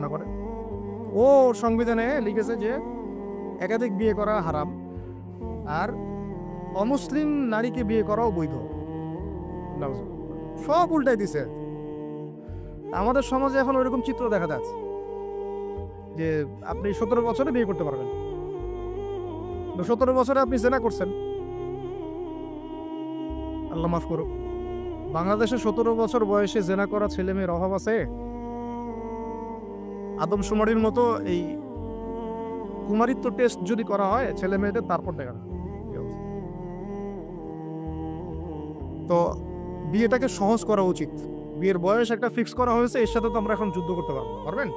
পড়াশোনা করে, ও সংবিধানে লিখেছে যে একাধিক বিয়ে করা হারাম, আর অমুসলিম নারীকে বিয়ে করাও বৈধ। সব উল্টাই দিছে। আমাদের সমাজে এখন ওইরকম চিত্র দেখা যাচ্ছে যে আপনি 17 বছরে বিয়ে করতে পারবেন, 17 বছরে আপনি জেনা করছেন, আল্লাহ মাফ করুক। বাংলাদেশে 17 বছর বয়সে জেনা করা ছেলে মেয়ের অভাব আছে? আদমশুমারির মতো এই কুমারিত্ব টেস্ট যদি করা হয় ছেলে মেয়েদের, তারপর দেখা যাবে। তো বিয়েটাকে সহজ করা উচিত। বিয়ের বয়স একটা ফিক্স করা হয়েছে, এর সাথে তো আমরা এখন যুদ্ধ করতে পারবো, পারবেন?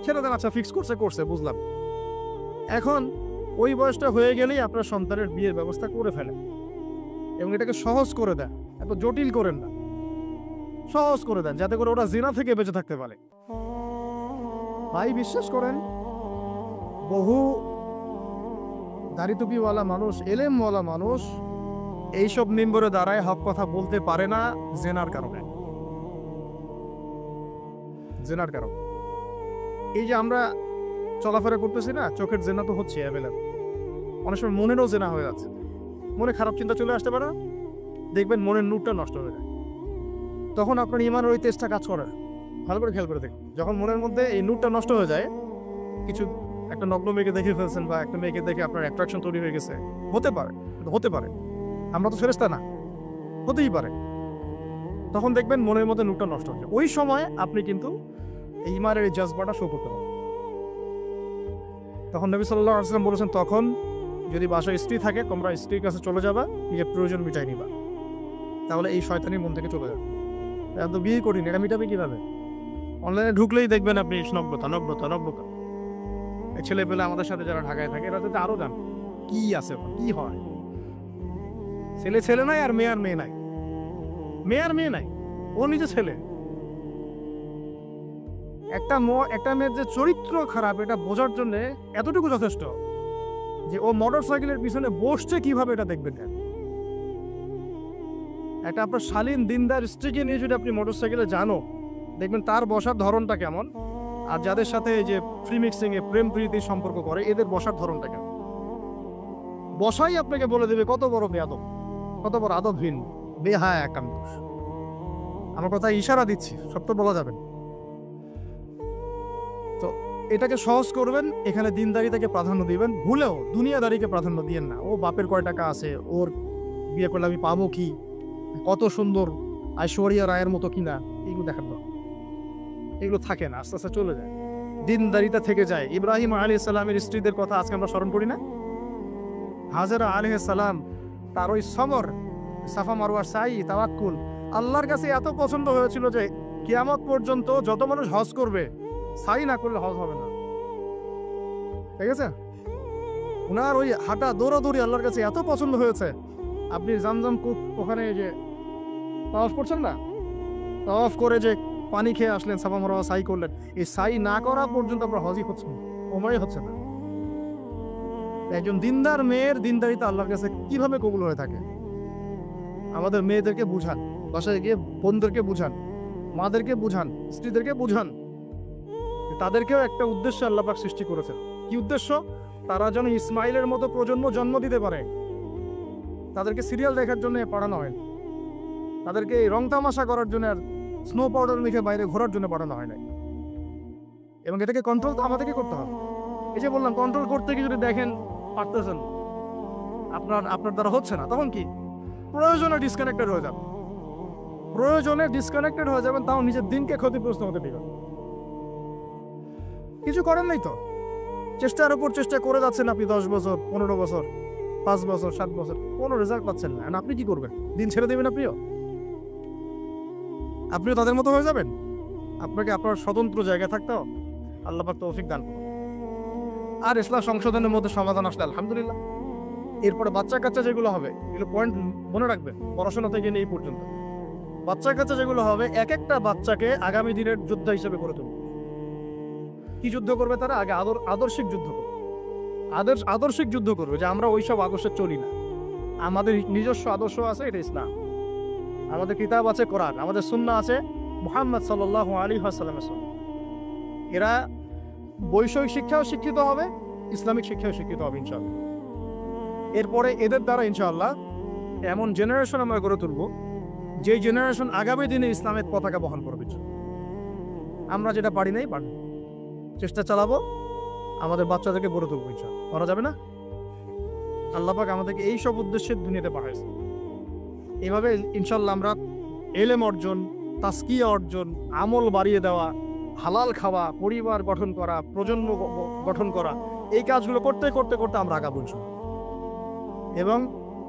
ছেড়ে দেন, আচ্ছা ফিক্স করছে বুঝলাম। এখন ওই বয়সটা হয়ে গেলেই আপনার সন্তানের বিয়ের ব্যবস্থা করে ফেলেন এবং এটাকে সহজ করে দেন, এত জটিল করেন না, সহজ করে দেন যাতে করে ওরা জিনা থেকে বেঁচে থাকতে পারে। ভাই বিশ্বাস করেন, বহু দাড়ি টুপিওয়ালা মানুষ, এলেমওয়ালা মানুষ এইসব মিম্বরে দাঁড়ায় হক কথা বলতে পারে না জেনার কারণে। জেনার কারণ এই যে আমরা চলাফেরা করতেছি না, চোখের জেনা তো হচ্ছে অ্যাভেলেবল, অনেক সময় মনেরও জেনা হয়ে যাচ্ছে। মনে খারাপ চিন্তা চলে আসতে পারে, দেখবেন মনের নূরটা নষ্ট হয়ে যায়, তখন আপনার ইমানের ওই তেজটা কাজ করে। ভালো করে খেয়াল করে দেখুন, যখন মনের মধ্যে এই নূরটা নষ্ট হয়ে যায়, কিছু একটা নগ্ন মেয়েকে দেখে ফেলছেন বা একটা মেয়েকে দেখে আপনার অ্যাট্রাকশন তৈরি হয়ে গেছে, হতে পারে, আমরা তো ফেরেশতা না, হতেই পারে, তখন দেখবেন মনের মধ্যে নূরটা নষ্ট হয়ে যায়। ওই সময় আপনি কিন্তু এই ইমানের এই জাজবাটা শো করতে পারেন। তখন নবী সাল্লাল্লাহু আলাইহি ওয়াসাল্লাম বলেছেন, তখন যদি বাসায় স্ত্রী থাকে তোমরা স্ত্রীর কাছে চলে যাবা, নিজের প্রয়োজন মিটাই নিবা, তাহলে এই শয়তানির মন থেকে চলে যাবে। আমি তো বিয়ে করিনি, এটা মিটাবে কিভাবে? অনলাইনে ঢুকলেই দেখবেন আপনি নগ্নতা। এই ছেলে পেলে আমাদের সাথে যারা ঢাকায় থাকে এরা তো আরো জান কি আছে, কি হয়। ছেলে নাই আর মেয়ে নাই, মেয়ে নাই, ও নিজে ছেলে। একটা মেয়ের যে চরিত্র খারাপ এটা বোঝার জন্য এতটুকু যথেষ্ট যে ও মোটর সাইকেলের পিছনে বসছে কিভাবে, এটা দেখবেন। একটা আপনার শালীন দিনদার স্ত্রীকে নিয়ে যদি আপনি মোটর সাইকেলে জানো, দেখবেন তার বসার ধরনটা কেমন, আর যাদের সাথে যে ফ্রি মিক্সিং এ প্রেম প্রীতির সম্পর্ক করে এদের বসার ধরনটা কেমন। বসাই আপনাকে বলে দেবে কত বড় বেয়াদব, কত বড় আদবহীন, বেহায়া একান্তোষ। আমার কথা ইশারা দিচ্ছি, সব তো বলা যাবে। তো এটাকে সহজ করবেন, এখানে দিনদারিতাকে প্রাধান্য দিবেন, ভুলেও দুনিয়াদারিকে প্রাধান্য দিয়েন না। ও বাপের কয় টাকা আছে, ওর বিয়ে করলে আমি পাবো কি, কত সুন্দর ঐশ্বরিয়া রায়ের মতো কিনা, এগুলো দেখার দরকার। এগুলো থাকে না, আস্তে আস্তে চলে যায়, দিনদারিতা থেকে যায়। ইব্রাহিম আলাইহিস সালামের স্ত্রীদের কথা আজকে আমরা স্মরণ করি না? হাজেরা আলাইহিস সালাম, তার ওই সবর, সাফা মারওয়ার সাই, তাওয়াক্কুল আল্লাহর কাছে এত পছন্দ হয়েছিল যে কিয়ামত পর্যন্ত যত মানুষ হজ করবে, সাই না করলে হজ হবে না। ঠিক আছে, ওনার ওই হাঁটা দৌড়াদৌড়ি আল্লাহর কাছে এত পছন্দ হয়েছে। আপনি জামজাম কূপ ওখানে যে তাওয়াফ করছেন না, তাওয়াফ করে যে পানি খেয়ে আসলেন, সাফা মারওয়া সাই করলেন, এই সাই না করা পর্যন্ত আপনার হজই হচ্ছে না, ওমরাই হচ্ছে না। একজন দিনদার মেয়ের দিনদারিতা আল্লাহর কাছে কিভাবে কবুল হয়ে থাকে, আমাদের মেয়েদেরকে বুঝান, বাসায় গিয়ে বোনদেরকে বুঝান, মাদেরকে বুঝান, স্ত্রীদেরকে বুঝান, তাদেরকেও একটা উদ্দেশ্য আল্লাহ পাক সৃষ্টি করেছেন। কি উদ্দেশ্য? তারা যেন ইসমাইলের মতো প্রজন্ম জন্ম দিতে পারে। তাদেরকে সিরিয়াল দেখার জন্য পড়ানো হয়, তাদেরকে রং তামাশা করার জন্য আর স্নো পাউডার মেখে বাইরে ঘোরার জন্য পড়ানো হয় না। এবং এটাকে কন্ট্রোল তো আমাদেরকে করতে হবে। এই যে বললাম, কন্ট্রোল করতে গিয়ে যদি দেখেন পারতেছেন, আপনার দ্বারা হচ্ছে না, তখন কি প্রয়োজনে ডিসকানেক্টেড হয়ে যাবেন, তাও নিজের দিনকে ক্ষতিগ্রস্ত হতে দিবেন। কিছু করেন নাই তো, চেষ্টার উপর চেষ্টা করে যাচ্ছেন আপনি 10 বছর, 15 বছর, 5 বছর, 7 বছর, কোনো রেজাল্ট পাচ্ছেন না। আপনি কি করবেন? দিন ছেড়ে দেবেন? আপনিও তাদের মতো হয়ে যাবেন? আপনাকে আপনার স্বতন্ত্র জায়গায় থাকতে হবে। আল্লাহ পাক তৌফিক দান করুন। আর ইসলাম সংশোধনের মধ্যে সমাধান আসলে আলহামদুলিল্লাহ। এরপরে বাচ্চা কাচ্চা যেগুলো হবে, এগুলো পয়েন্ট মনে রাখবেন, পড়াশোনা থেকে নিয়ে এই পর্যন্ত বাচ্চা কাচ্চা যেগুলো হবে, এক একটা বাচ্চাকে আগামী দিনের যোদ্ধা হিসেবে গড়ে তুলবে। কি যুদ্ধ করবে তারা? আগে আদর্শিক যুদ্ধ করবে, আদর্শিক যুদ্ধ করবে যে আমরা ওইসব আদর্শে চলি না, আমাদের নিজস্ব আদর্শ আছে, এটা ইসলাম। আমাদের কিতাব আছে কোরআন, আমাদের সুন্নাহ আছে মুহাম্মদ সাল্লাল্লাহু আলাইহি ওয়াসাল্লামের সুন্নাহ। এরা বৈষয়িক শিক্ষাও শিক্ষিত হবে, ইসলামিক শিক্ষাও শিক্ষিত হবে ইনশাআল্লাহ। এরপরে এদের দ্বারা ইনশাআল্লাহ এমন জেনারেশন আমরা গড়ে তুলব, যে জেনারেশন আগামী দিনে ইসলামের পতাকা বহন করবে। আমরা যেটা পারি নাই পারি, চেষ্টা চালাবো, আমাদের বাচ্চাদেরকে গড়ে তুলবো ইনশাআল্লাহ। করা যাবে না? আল্লাহ পাক আমাদেরকে এই সব উদ্দেশ্যে দুনিয়াতে পাঠাইছে। এভাবে ইনশাআল্লাহ আমরা এলেম অর্জন, তাসকিয়া অর্জন, আমল বাড়িয়ে দেওয়া, হালাল খাওয়া, পরিবার গঠন করা, প্রজন্ম গঠন করা, এই কাজগুলো করতে করতে করতে আমরা আগাবো ইনশাআল্লাহ। এবং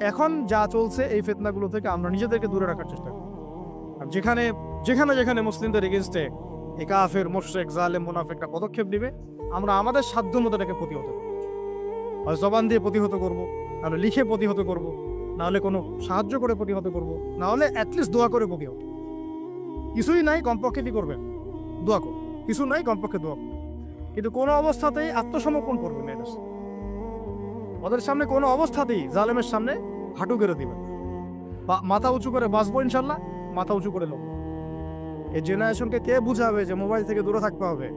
এখন যা চলছে এই ফিতনাগুলো থেকে আমরা নিজেদেরকে দূরে রাখার চেষ্টা করি। আর যেখানে যেখানে যেখানে মুসলিমদের এগেনস্টে এই কাফের, মুশরিক, জালেম, মুনাফিকরা পদক্ষেপ দিবে, আমরা আমাদের সাধ্য মতো এটাকে প্রতিহত করব। হয় জবান দিয়ে প্রতিহত করব, নাহলে লিখে প্রতিহত করব, নাহলে কোনো সাহায্য করে প্রতিহত করব, নাহলে অ্যাটলিস্ট দোয়া করে প্রতিহত। কিছুই নাই, কমপক্ষে কি করবেন? দোয়া করুন। কিছু নাই, কমপক্ষে দোয়া করুন। কিন্তু কোনো অবস্থাতেই আত্মসমর্পণ করবেন না। ওদের সামনে কোনো অবস্থাতেই জালেমের সামনে হাঁটু গেড়ে দিবেন। মাথা উঁচু করে বাঁচবো ইনশাল্লাহ, মাথা উঁচু করে নেব। এই জেনারেশনকে কে বুঝাবে যে মোবাইল থেকে দূরে থাকতে হবে?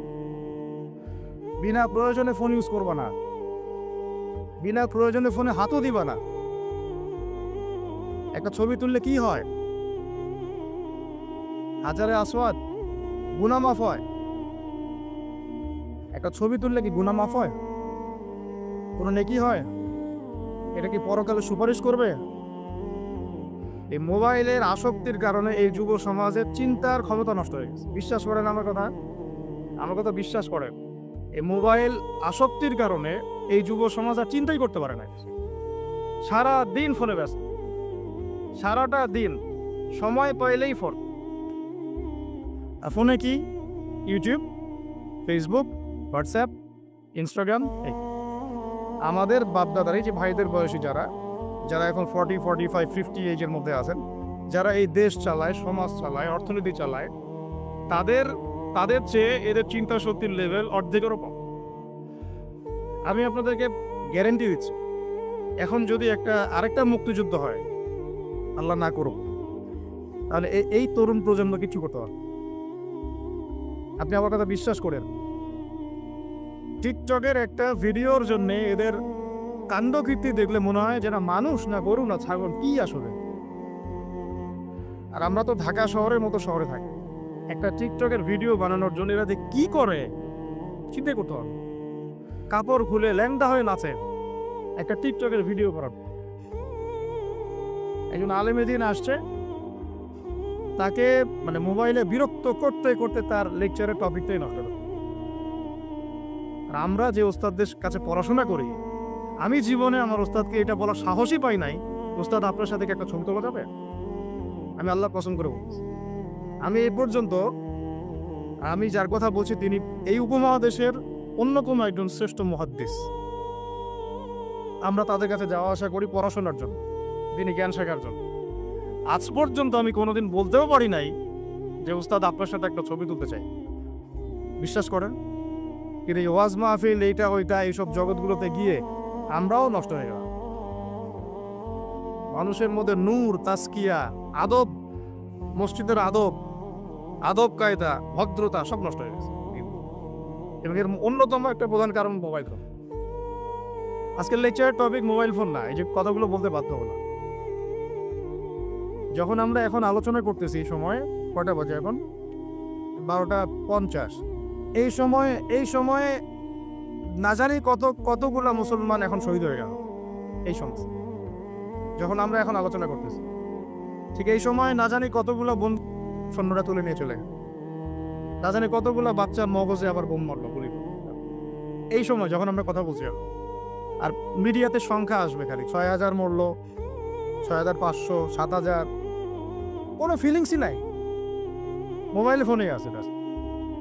বিনা প্রয়োজনে ফোন ইউজ করবা না, বিনা প্রয়োজনে ফোনে হাতও দিবা না। একটা ছবি তুললে কি হয়? হাজারে আসওয়াদ গুনাহ মাফ হয়। একটা ছবি তুললে কি গুনাহ মাফ হয়? কোনো নেকি হয়? এটা কি পরকালে সুপারিশ করবে? এই মোবাইলের আসক্তির কারণে এই যুব সমাজের চিন্তার ক্ষমতা নষ্ট হয়ে গেছে। বিশ্বাস করেন আমার কথা, আমার কথা বিশ্বাস করেন। এই মোবাইল আসক্তির কারণে এই যুব সমাজ আর চিন্তাই করতে পারে না। সারা দিন ফোনে ব্যস্ত, সারাটা দিন সময় পাইলেই ফোন। আর ফোনে কি? YouTube, Facebook, WhatsApp, Instagram. আমাদের বাপদাদার এই যে ভাইদের বয়সী যারা যারা এখন 40, 45, 50 এজের মধ্যে আছেন, যারা এই দেশ চালায়, সমাজ চালায়, অর্থনীতি চালায়, তাদের চেয়ে এদের চিন্তা শক্তির লেভেল অর্ধেকেরও কম। আমি আপনাদেরকে গ্যারেন্টি দিচ্ছি, এখন যদি আরেকটা মুক্তিযুদ্ধ হয়, আল্লাহ না করুক, তাহলে এই তরুণ প্রজন্ম কিছু করতে পারবে। আপনি আমার কথা বিশ্বাস করেন। টিকটকের একটা ভিডিওর জন্য এদের কাণ্ডকীর্তি দেখলে মনে হয় যেন মানুষ না গরু না ছাগল, কি আসলে। আর আমরা তো ঢাকা শহরের মতো শহরে থাকি, একটা টিকটকের ভিডিও বানানোর জন্য এরা যে কি করে চিন্তা করতে হবে। কাপড় খুলে ল্যাংদা হয়ে নাচে একটা টিকটকের ভিডিও করার। একজন আলেমে দিন আসছে, তাকে মানে মোবাইলে বিরক্ত করতে করতে তার লেকচারের টপিকটাই নষ্ট করে। আর আমরা যে ওস্তাদদের কাছে পড়াশোনা করি, আমি জীবনে আমার ওস্তাদকে এটা বলার সাহসই পাই নাই, ওস্তাদ আপনার সাথে একটা ছবি তোলা যাবে? আমি আল্লাহ পছন্দ করে বলছি। আমি এই পর্যন্ত, আমি যার কথা বলছি তিনি এই উপমহাদেশের অন্যতম একজন শ্রেষ্ঠ মুহাদ্দিস। আমরা তাদের কাছে যাওয়া আসা করি পড়াশোনার জন্য, তিনি জ্ঞান শেখার জন্য। আজ পর্যন্ত আমি কোনোদিন বলতেও পারি নাই যে উস্তাদ আপনার সাথে একটা ছবি তুলতে চাই। বিশ্বাস করেন। কিন্তু এই ওয়াজ মাহফিল, এইটা ওইটা, এইসব জগৎগুলোতে গিয়ে আমরাও নষ্ট হয়ে গেলাম। মানুষের মধ্যে নূর, তাসকিয়া, আদব, মসজিদের আদব কায়দা, ভদ্রতা সব নষ্ট হয়ে গেছে। এবং এর অন্যতম একটা প্রধান কারণ মোবাইল ফোন। আজকের লেকচারের টপিক মোবাইল ফোন না, এই যে কথাগুলো বলতে বাধ্য হলাম। যখন আমরা এখন আলোচনা করতেছি, এই সময় কয়টা বাজে এখন? 12:50। এই সময়ে না জানি কতগুলা মুসলমান এখন শহীদ হয়ে গেল এই সমস্ত, যখন আমরা এখন আলোচনা করতেছি। ঠিক এই সময় না জানি কতগুলা বোন সৈন্যরা তুলে নিয়ে চলে গেল, না জানি কতগুলা বাচ্চার মগজে আবার বোম মারলো গুলি। এই সময় যখন আমরা কথা বলছি, আর মিডিয়াতে সংখ্যা আসবে খালি 6,000 মরলো, 6,500, 7,000, কোনো ফিলিংসই নাই। মোবাইল ফোনে আছে,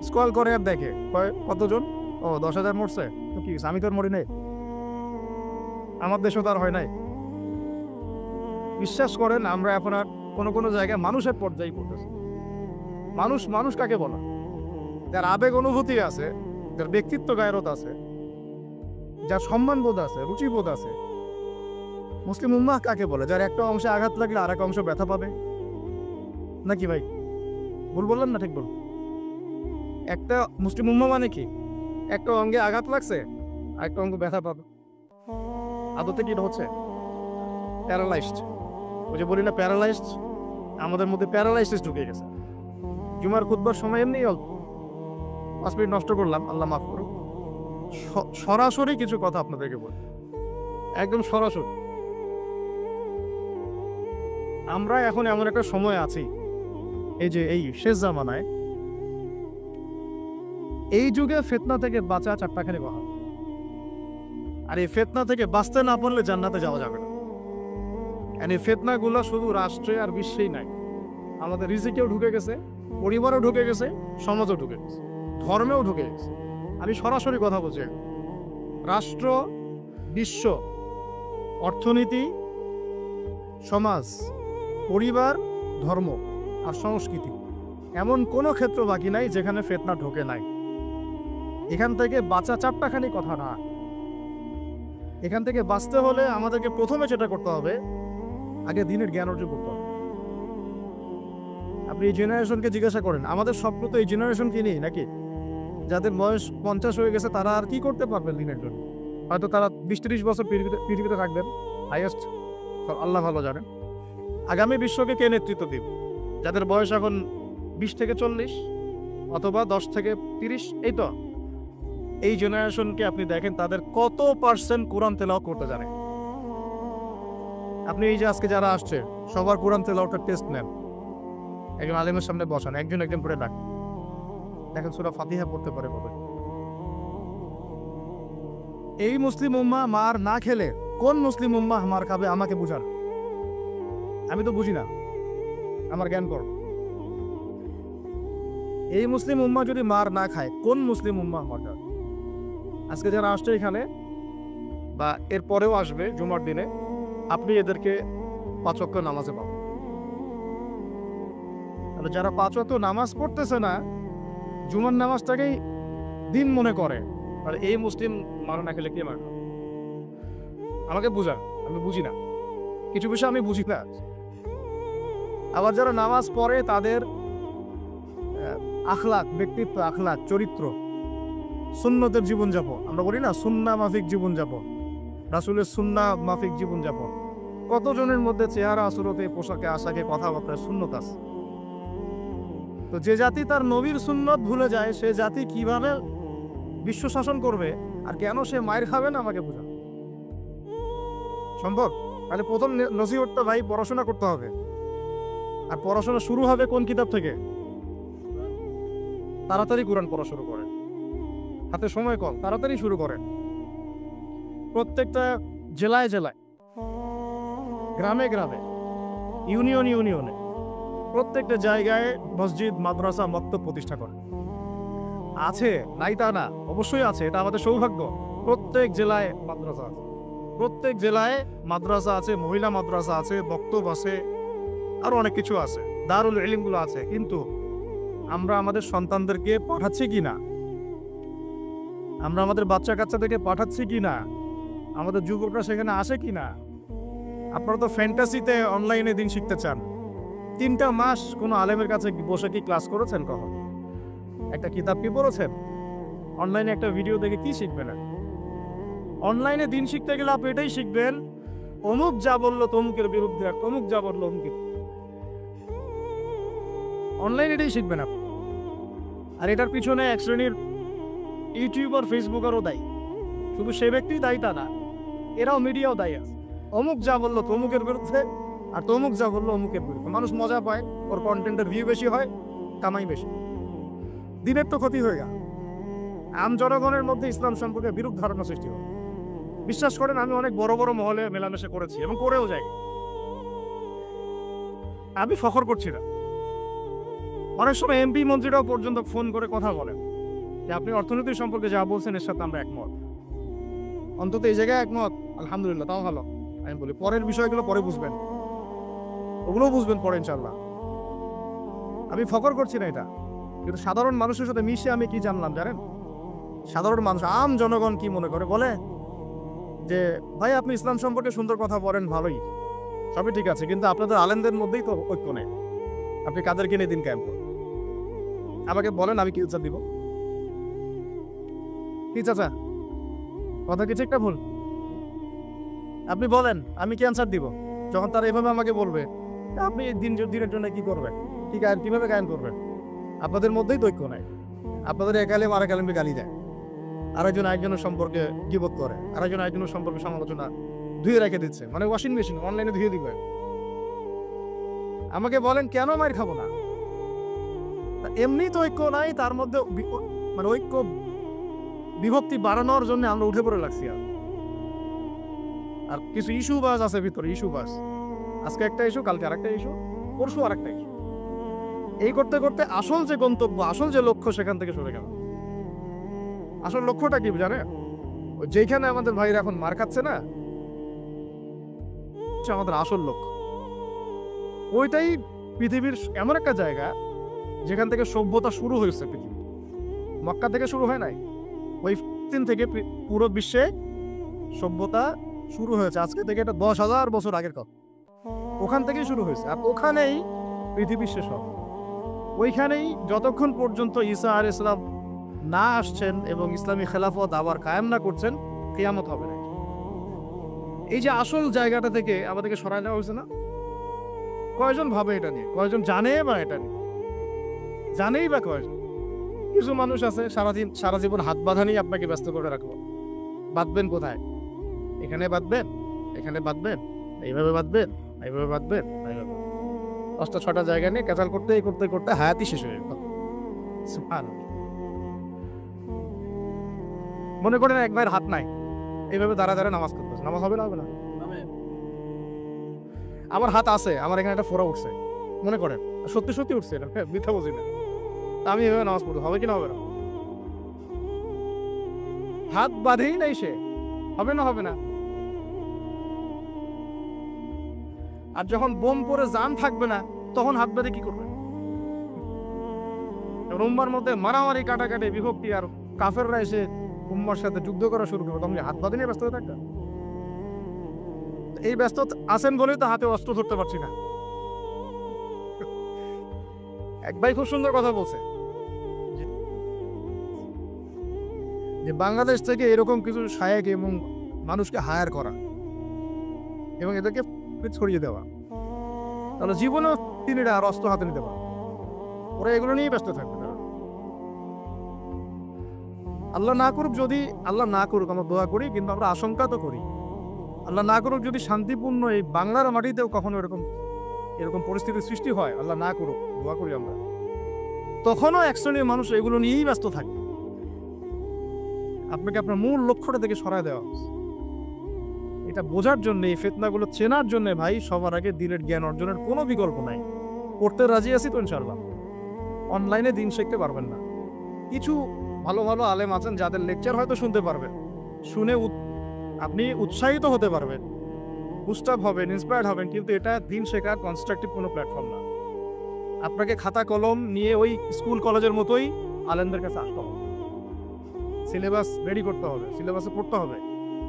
স্ক্রল করে আর দেখে কতজন, ও 10,000 মরছে, তো কি আমি তো আর মরি নাই, আমার দেশও তো আর হয় নাই। বিশ্বাস করেন, আমরা এখন আর কোনো জায়গায় মানুষের পর্যায়ে পড়তেছি। মানুষ কাকে বলা? যার আবেগ অনুভূতি আছে, যার ব্যক্তিত্ব গায়রত আছে, যার সম্মানবোধ আছে, রুচিবোধ আছে। মুসলিম উম্মাহ কাকে বলে? যার একটা অংশে আঘাত লাগলে আর এক অংশ ব্যথা পাবে নাকি? ভাই ভুল বললেন না? ঠিক বল। একটা মুসলিম উম্মাহ মানে কি, একটা অঙ্গে আঘাত লাগছে আর একটা অঙ্গ ব্যথা পাবে, আদতে কি হচ্ছে প্যারালাইজড। ওই যে বলি না প্যারালাইজড, আমাদের মধ্যে প্যারালাইসিস ঢুকে গেছে। জুমার খুতবার সময় এমনি অল্প 5 মিনিট নষ্ট করলাম, আল্লাহ মাফ করুক। সরাসরি কিছু কথা আপনাদেরকে বলি, একদম সরাসরি। আমরা এখন এমন একটা সময় আছি, এই যে এই শেষ জামানায়, এই যুগে ফিতনা থেকে বাঁচা চারটাখানি কথা। আর এই ফিতনা থেকে বাঁচতে না পারলে জান্নাতে যাওয়া যাবে না। এই ফিতনাগুলো শুধু রাষ্ট্রে আর বিশ্বেই নাই, আমাদের রিজিকেও ঢুকে গেছে, পরিবারও ঢুকে গেছে, সমাজও ঢুকে গেছে, ধর্মেও ঢুকে গেছে। আমি সরাসরি কথা বলছি, রাষ্ট্র, বিশ্ব, অর্থনীতি, সমাজ, পরিবার, ধর্ম আর সংস্কৃতি, এমন কোনো ক্ষেত্র বাকি নাই যেখানে ফিতনা ঢোকে নাই। এখান থেকে বাঁচা চারটাখানি কথা না। এখান থেকে বাঁচতে হলে আমাদেরকে প্রথমে যেটা করতে হবে, আগে দিনের জ্ঞান অর্জন করতে হবে। আপনি এই জেনারেশনকে জিজ্ঞাসা করেন, আমাদের স্বপ্ন তো এই জেনারেশনকে নিয়ে নাকি? যাদের বয়স 50 হয়ে গেছে তারা আর কি করতে পারবেন দিনের জন্য? হয়তো তারা 20-30 বছর পৃথিবীতে থাকবেন হাইয়েস্ট, আল্লাহ ভালো জানেন। আগামী বিশ্বকে কে নেতৃত্ব দিবে? যাদের বয়স এখন 20 থেকে 40 অথবা 10 থেকে 30, এই তো এই জেনারেশনকে আপনি দেখেন তাদের কত পার্সেন্ট কোরআন তেলাওয়াত করতে জানে। আপনি এই যে আজকে যারা আসছে সবার কোরআন তেলাওয়াতের টেস্ট নেন, একজন আলেমের সামনে বসান, একজন করে ডাক, দেখেন সূরা ফাতিহা পড়তে পারে কবে। এই মুসলিম উম্মাহ মার না খেলে কোন মুসলিম উম্মাহ মার খাবে আমাকে বুঝান। আমি তো বুঝি না, আমার জ্ঞান কর। এই মুসলিম উম্মাহ যদি মার না খায় কোন মুসলিম উম্মাহ মার খাবে? আজকে যারা আসছে এখানে বা এর পরেও আসবে জুমার দিনে, আপনি এদেরকে 5 ওয়াক্ত নামাজে পাবেন। তাহলে যারা 5 ওয়াক্ত নামাজ পড়তেছে না, জুমার নামাজটাকেই দিন মনে করে, আর এই মুসলিম মার না খেলে কে মার? আমাকে বুঝা, আমি বুঝি না, কিছু বিষয় আমি বুঝি না। আবার যারা নামাজ পড়ে তাদের আখলাক, ব্যক্তিত্ব, আখলাক, চরিত্র, সুন্নতের জীবনযাপন, আমরা বলি না সুন্নাহ মাফিক জীবনযাপন, রাসূলের সুন্নাহ মাফিক জীবনযাপন, কতজনের মধ্যে চেহারা, আসরতে, পোশাকে, আশাকে, কথাবার্তায় সুন্নত আছে। তো যে জাতি তার নবীর সুন্নত ভুলে যায়, সে জাতি কিভাবে বিশ্ব শাসন করবে আর কেন সে মায়ের খাবে না? আমাকে বোঝা সম্ভব? তাহলে প্রথম নসিহতটা ভাই পড়াশোনা করতে হবে। আর পড়াশোনা শুরু হবে কোন কিতাব থেকে? তাড়াতাড়ি কোরআন পড়া শুরু করেন, হাতে সময় কম, তাড়াতাড়ি শুরু করেন। প্রত্যেকটা জেলায় জেলায়, গ্রামে গ্রামে, ইউনিয়নে, প্রত্যেকটা জায়গায় মসজিদ, মাদ্রাসা, মক্তব প্রতিষ্ঠা করেন। আছে, নাই তা না, অবশ্যই আছে, এটা আমাদের সৌভাগ্য। প্রত্যেক জেলায় মাদ্রাসা আছে, প্রত্যেক জেলায় মাদ্রাসা আছে, মহিলা মাদ্রাসা আছে, বক্তব্য আছে, আরো অনেক কিছু আছে, দারুল ইলমগুলো আছে। কিন্তু আমরা আমাদের সন্তানদেরকে পাঠাচ্ছি কি না? আমরা আমাদের বাচ্চা কাচ্চাদেরকে পাঠাচ্ছি কি না? আমাদের যুবকরা সেখানে আসে কি না? আপনারা তো ফ্যান্টাসিতে অনলাইনে দিন শিখতে চান। 3টা মাস কোনো আলেমের কাছে বসে কি ক্লাস করেছেন? কখন একটা কিতাব কি পড়েছেন? অনলাইনে একটা ভিডিও দেখে কি শিখবেন? অনলাইনে দিন শিখতে গেলে আপনি এটাই শিখবেন, অমুক যা বললো তমুকের বিরুদ্ধে, তমুক যা বললো অমুকের। অনলাইনে এটাই শিখবেন আপনি। আর এটার পিছনে এক শ্রেণীর ইউটিউবার, ফেসবুকারও দায়ী। শুধু সে ব্যক্তি দায়ী তা না, এরাও মিডিয়াও দায়ী আছে। অমুক যা বললো তমুকের বিরুদ্ধে আর তমুক যা বললো অমুকের বিরুদ্ধে। মানুষ মজা পায়, ওর কন্টেন্টের ভিউ বেশি হয়, কামাই বেশি, দিনের তো ক্ষতি হয়ে গেল। আম জনগণের মধ্যে ইসলাম সম্পর্কে বিরূপ ধারণা সৃষ্টি হয়। বিশ্বাস করেন, আমি অনেক বড় বড় মহলে মেলামেশা করেছি এবং করেও যাই। আমি ফখর করছি না, অনেক সময় এমপি মন্ত্রীরাও পর্যন্ত ফোন করে কথা বলেন যে আপনি অর্থনীতি সম্পর্কে যা বলছেন এর সাথে আমরা একমত। অন্তত এই জায়গায় একমত, আলহামদুলিল্লাহ, তাও ভালো। আমি বলি পরের বিষয়গুলো পরে বুঝবেন, ওগুলোও বুঝবেন পরে ইনশাল্লাহ। আমি ফখর করছি না এটা, কিন্তু সাধারণ মানুষের সাথে মিশে আমি কি জানলাম জানেন? সাধারণ মানুষ, আম জনগণ কি মনে করে? বলে যে ভাই আপনি ইসলাম সম্পর্কে সুন্দর কথা বলেন, ভালোই, সবই ঠিক আছে, কিন্তু আপনাদের আলেমদের মধ্যেই তো ঐক্য নেই। আপনি কাদেরকে নিয়ে দিন ক্যাম্প? আমাকে বলেন, আমি কি উত্তর দিব? কি চাচা, কথা কি ঠিকটা ভুল? আপনি বলেন, আমি কি অ্যান্সার দিব? যখন তারা এভাবে আমাকে বলবে আপনি দিনের জন্য কি করবেন, ঠিক আছে কিভাবে গায়ন করবেন? আপনাদের মধ্যেই দৈক্য নাই। আপনাদের একালে আর একালে গালি দেয়, আরেকজন আরেকজনের সম্পর্কে গীবত করে, আরেকজন আরেকজনের সম্পর্কে সমালোচনা ধুয়ে রেখে দিচ্ছে, মানে ওয়াশিং মেশিন অনলাইনে ধুয়ে দিবে। আমাকে বলেন কেন মার খাবো না? এমনি তো ঐক্য নাই, তার মধ্যে মানে ঐক্য বিভক্তি বাড়ানোর জন্য আমরা উঠে পড়ে লাগছি। আর কিছু ইস্যু বাস আছে ভিতরে, ইস্যু বাস, আজকে একটা ইস্যু, কালকে আরেকটা ইস্যু, পরশু আরেকটা ইস্যু। এই করতে করতে আসল যে গন্তব্য, আসল যে লক্ষ্য, সেখান থেকে সরে গেল। আসল লক্ষ্যটা কি জানে? যেখানে আমাদের ভাইরা এখন মার খাচ্ছে না, আমাদের আসল লক্ষ্য ওইটাই পৃথিবীর এমন একটা জায়গা যেখান থেকে সভ্যতা শুরু হয়েছে। পৃথিবী মক্কা থেকে শুরু হয় নাই, ওই দিন থেকে পুরো বিশ্বে সভ্যতা শুরু হয়েছে। আজকে থেকে এটা 10,000 বছর আগের কথা, ওখান থেকেই শুরু হয়েছে। আর ওখানেই পৃথিবী শেষ হবে। ওইখানেই যতক্ষণ পর্যন্ত ঈসা আলাইহিস সালাম না আসছেন এবং ইসলামী খেলাফত আবার কায়েম না করছেন, কিয়ামত হবে না। এই যে আসল জায়গাটা থেকে আমাদেরকে সরায় দেওয়া হয়েছে না, কয়জন ভাবে এটা নিয়ে, কয়জন জানে বা এটা নিয়ে জানেই বা কয়জন? কিছু মানুষ আছে সারা জীবন হাত বাঁধা নিয়ে আপনাকে ব্যস্ত করে রাখবো। বাঁধবেন কোথায়? এখানে বাঁধবেন, এখানে বাঁধবেন, এইভাবে বাঁধবেন, এইভাবে বাঁধবেন, এইভাবে 5টা-6টা জায়গা নিয়ে ক্যাচাল করতে করতে করতে হায়াতই শেষ হয়ে গেল। মনে করেন এক ভাইয়ের হাত নাই, এইভাবে দাঁড়া দাঁড়া নামাজ করতেছে, নামাজ হবে না? হবে না? আমার হাত আছে, আমার এখানে একটা ফোড়া উঠছে, মনে করেন সত্যি সত্যি উঠছে, এটা মিথ্যা বুঝি না, আমি এভাবে নামাজ পড়বো, হবে কি না? হবে না? হাত বাঁধেই নাই সে, হবে না? হবে না? আর যখন বোম পরে জান থাকবে না, তখন হাত বাঁধে কি করবে? উম্মার মধ্যে মারামারি, কাটাকাটি, বিভক্তি, আর কাফেররা এসে উম্মার সাথে যুদ্ধ করা শুরু করবে, তখন হাত বাঁধে নিয়ে ব্যস্ত হয়ে থাকবে। এই ব্যস্ত আছেন বলেই তো হাতে অস্ত্র ধরতে পারছি না। এক ভাই খুব সুন্দর কথা বলছে যে বাংলাদেশ থেকে এরকম কিছু শায়েক এবং মানুষকে হায়ার করা এবং এদেরকে ছড়িয়ে দেওয়া, তাহলে জীবনেও তিনি আর অস্ত্র হাতে নিতে পারে, ওরা এগুলো নিয়েই ব্যস্ত থাকবে। আল্লাহ না করুক, যদি আল্লাহ না করুক, আমরা দোয়া করি, কিন্তু আমরা আশঙ্কা তো করি, আল্লাহ না করুক যদি শান্তিপূর্ণ এই বাংলার মাটিতেও কখনো এরকম পরিস্থিতির সৃষ্টি হয়, আল্লাহ না করুক, দোয়া করি আমরা, তখনও এক শ্রেণীর মানুষ এগুলো নিয়েই ব্যস্ত থাকে। আপনাকে আপনার মূল লক্ষ্যটা থেকে সরায় দেওয়া হচ্ছে। এটা বোঝার জন্য, এই ফিতনাগুলো চেনার জন্য ভাই, সবার আগে দিনের জ্ঞান অর্জনের কোনো বিকল্প নাই। পড়তে রাজি আছি তো ইনশাআল্লাহ, অনলাইনে দিন শিখতে পারবেন না। কিছু ভালো ভালো আলেম আছেন যাদের লেকচার হয়তো শুনতে পারবেন, শুনে আপনি উৎসাহিত হতে পারবেন, বুস্ট আপ হবেন, ইন্সপায়ার্ড হবেন, কিন্তু এটা দিন শেখার কনস্ট্রাকটিভ কোনো প্ল্যাটফর্ম না। আপনাকে খাতা কলম নিয়ে ওই স্কুল কলেজের মতোই আলেমদের কাছে আসতে হবে, সিলেবাস রেডি করতে হবে, সিলেবাসে পড়তে হবে,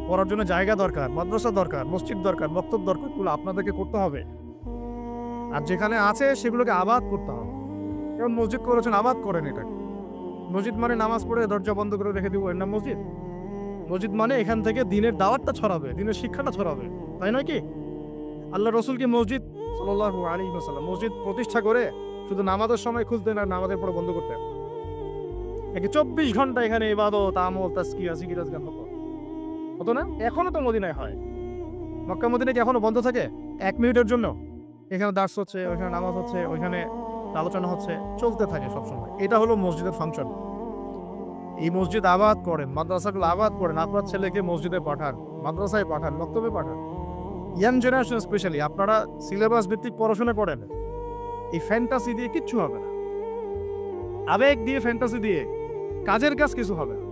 পড়ার জন্য জায়গা দরকার, মাদ্রাসা দরকার, মসজিদ দরকার, বক্তব্য দরকার, এগুলো আপনাদেরকে করতে হবে। আর যেখানে আছে সেগুলোকে আবাদ করতে হবে। যেমন মসজিদ করেছেন, আবাদ করেন এটাকে। মসজিদ মানে নামাজ পড়ে দরজা বন্ধ করে রেখে দিব, এর নাম মসজিদ? মসজিদ মানে এখান থেকে দিনের দাওয়াতটা ছড়াবে, দিনের শিক্ষাটা ছড়াবে, তাই নয় কি? আল্লাহ রসুল কি মসজিদ সাল্লাল্লাহু আলাইহি ওয়াসাল্লাম মসজিদ প্রতিষ্ঠা করে শুধু নামাজের সময় খুলতেন আর নামাজের পরে বন্ধ করতেন? 24 ঘন্টা এখানে ইবাদত, আমল, তাজকিয়া, জিকির, আজকার হতো না? এখনো তো মদিনায় হয়। মক্কা মদিনায় কি এখনো বন্ধ থাকে 1 মিনিটের জন্য? এখানে দার্স হচ্ছে, ওইখানে নামাজ হচ্ছে, ওইখানে আলোচনা হচ্ছে, চলতে থাকে সবসময়। এটা হলো মসজিদের ফাংশন। এই মসজিদ আবাদ করেন, মাদ্রাসাগুলো আবাদ করেন, আপনার ছেলেকে মসজিদে পাঠান, মাদ্রাসায় পাঠান, বক্তব্যে পাঠান। ইয়াং জেনারেশন স্পেশালি আপনারা সিলেবাস ভিত্তিক পড়াশোনা করেন। এই ফ্যান্টাসি দিয়ে কিচ্ছু হবে না, আবেগ দিয়ে, ফ্যান্টাসি দিয়ে কাজের কাজ কিছু হবে না।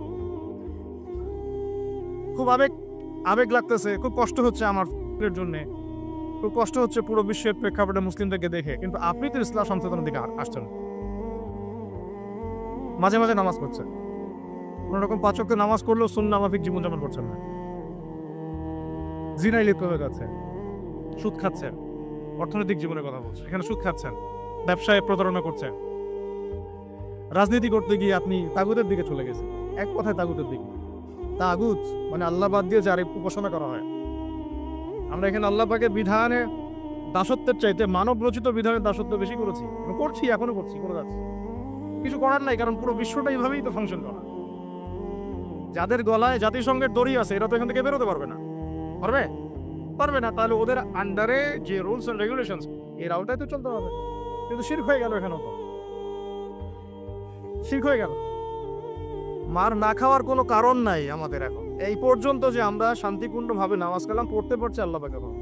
খুব আবেগ লাগতেছে, খুব কষ্ট হচ্ছে আমার জন্য, খুব কষ্ট হচ্ছে পুরো বিশ্বের প্রেক্ষাপটে মুসলিমদেরকে দেখে, কিন্তু আপনি তো ইসলাম সচেতনের দিকে আসছেন, মাঝে মাঝে নামাজ পড়ছেন, কোনোরকম 5 ওয়াক্ত নামাজ করলেও সুন্নাহ মাফিক জীবনযাপন করছেন না, জিনায় লিপ্ত হয়ে যাচ্ছে, সুদ খাচ্ছেন, অর্থনৈতিক জীবনের কথা বলছেন, এখানে সুদ খাচ্ছেন, ব্যবসায় প্রতারণা করছেন, রাজনীতি করতে গিয়ে আপনি তাগুতের দিকে চলে গেছেন, এক কথায় তাগুতের দিকে। তাগুত মানে আল্লাহ বাদ দিয়ে যার উপাসনা করা হয়। আমরা এখানে আল্লাহ পাকের বিধানে দাসত্বের চাইতে মানব রচিত বিধানের দাসত্ব বেশি করেছি এবং করছি, এখনো করছি, করে যাচ্ছি। কিছু করার নাই, কারণ পুরো বিশ্বটা এইভাবেই তো ফাংশন করা। যাদের গলায় জাতিসংঘের দড়ি আছে এরা তো এখান থেকে বেরোতে পারবে না। পারবে? পারবে না। তাহলে ওদের আন্ডারে যে রুলস এন্ড রেগুলেশনস এর আওতায় তো চলতে হবে। কিন্তু শিরক হয়ে গেল, এখানেও তো শিরক হয়ে গেল। মার না খাওয়ার কোনো কারণ নাই আমাদের এখন এই পর্যন্ত যে আমরা শান্তিপূর্ণভাবে নামাজ কালাম পড়তে পারছি আল্লাহ পাকের রহমত।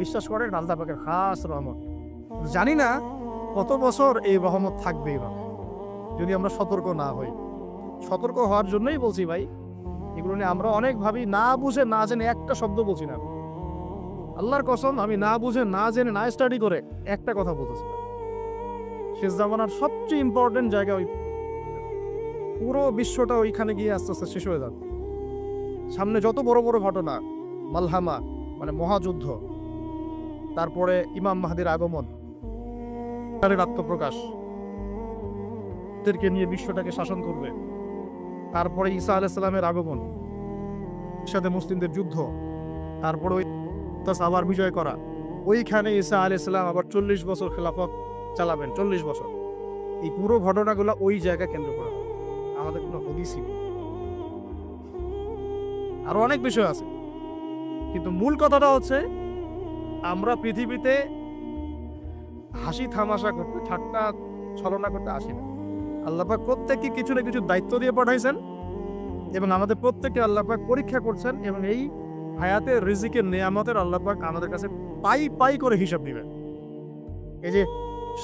বিশ্বাস করেন আল্লাহ পাকের খাস রহমত। জানি না কত বছর এই রহমত থাকবে এইভাবে যদি আমরা সতর্ক না হই। সতর্ক হওয়ার জন্যই বলছি ভাই, এগুলো নিয়ে আমরা অনেক ভাবি, না বুঝে না জেনে একটা শব্দ বলছি না। আল্লাহর কসম আমি না বুঝে না জেনে না স্টাডি করে একটা কথা বলতেছি। শেষ জামানার সবচেয়ে ইম্পর্টেন্ট জায়গা ওই, পুরো বিশ্বটা ওইখানে গিয়ে আস্তে আস্তে শেষ হয়ে যাবে। সামনে যত বড় বড় ঘটনা, মালহামা মানে মহাযুদ্ধ, তারপরে ইমাম মাহদির আগমন, তার আত্মপ্রকাশ, তাদেরকে নিয়ে বিশ্বটাকে শাসন করবে, তারপরে ঈসা আলাইহিস সালামের আগমন, সাথে মুসলিমদের যুদ্ধ, তারপরে ওই আবার বিজয় করা, ওইখানে ঈসা আলাইহিস সালাম আবার 40 বছর খেলাফত চালাবেন, 40 বছর। এই পুরো ঘটনাগুলো ওই জায়গা কেন্দ্র করে আমাদের কোনো হদিসই নেই। আরো অনেক বিষয় আছে, কিন্তু মূল কথাটা হচ্ছে আমরা পৃথিবীতে হাসি থামাশা করতে, ঠাট্টা ছলনা করতে আসি না। আল্লাহ পাক প্রত্যেককে কিছু না কিছু দায়িত্ব দিয়ে পাঠাইছেন এবং আমাদের প্রত্যেককে আল্লাহ পাক পরীক্ষা করছেন, এবং এই হায়াতের রিজিকের নিয়ামতের আল্লাহ পাক আমাদের কাছে পাই পাই করে হিসাব দিবেন। এই যে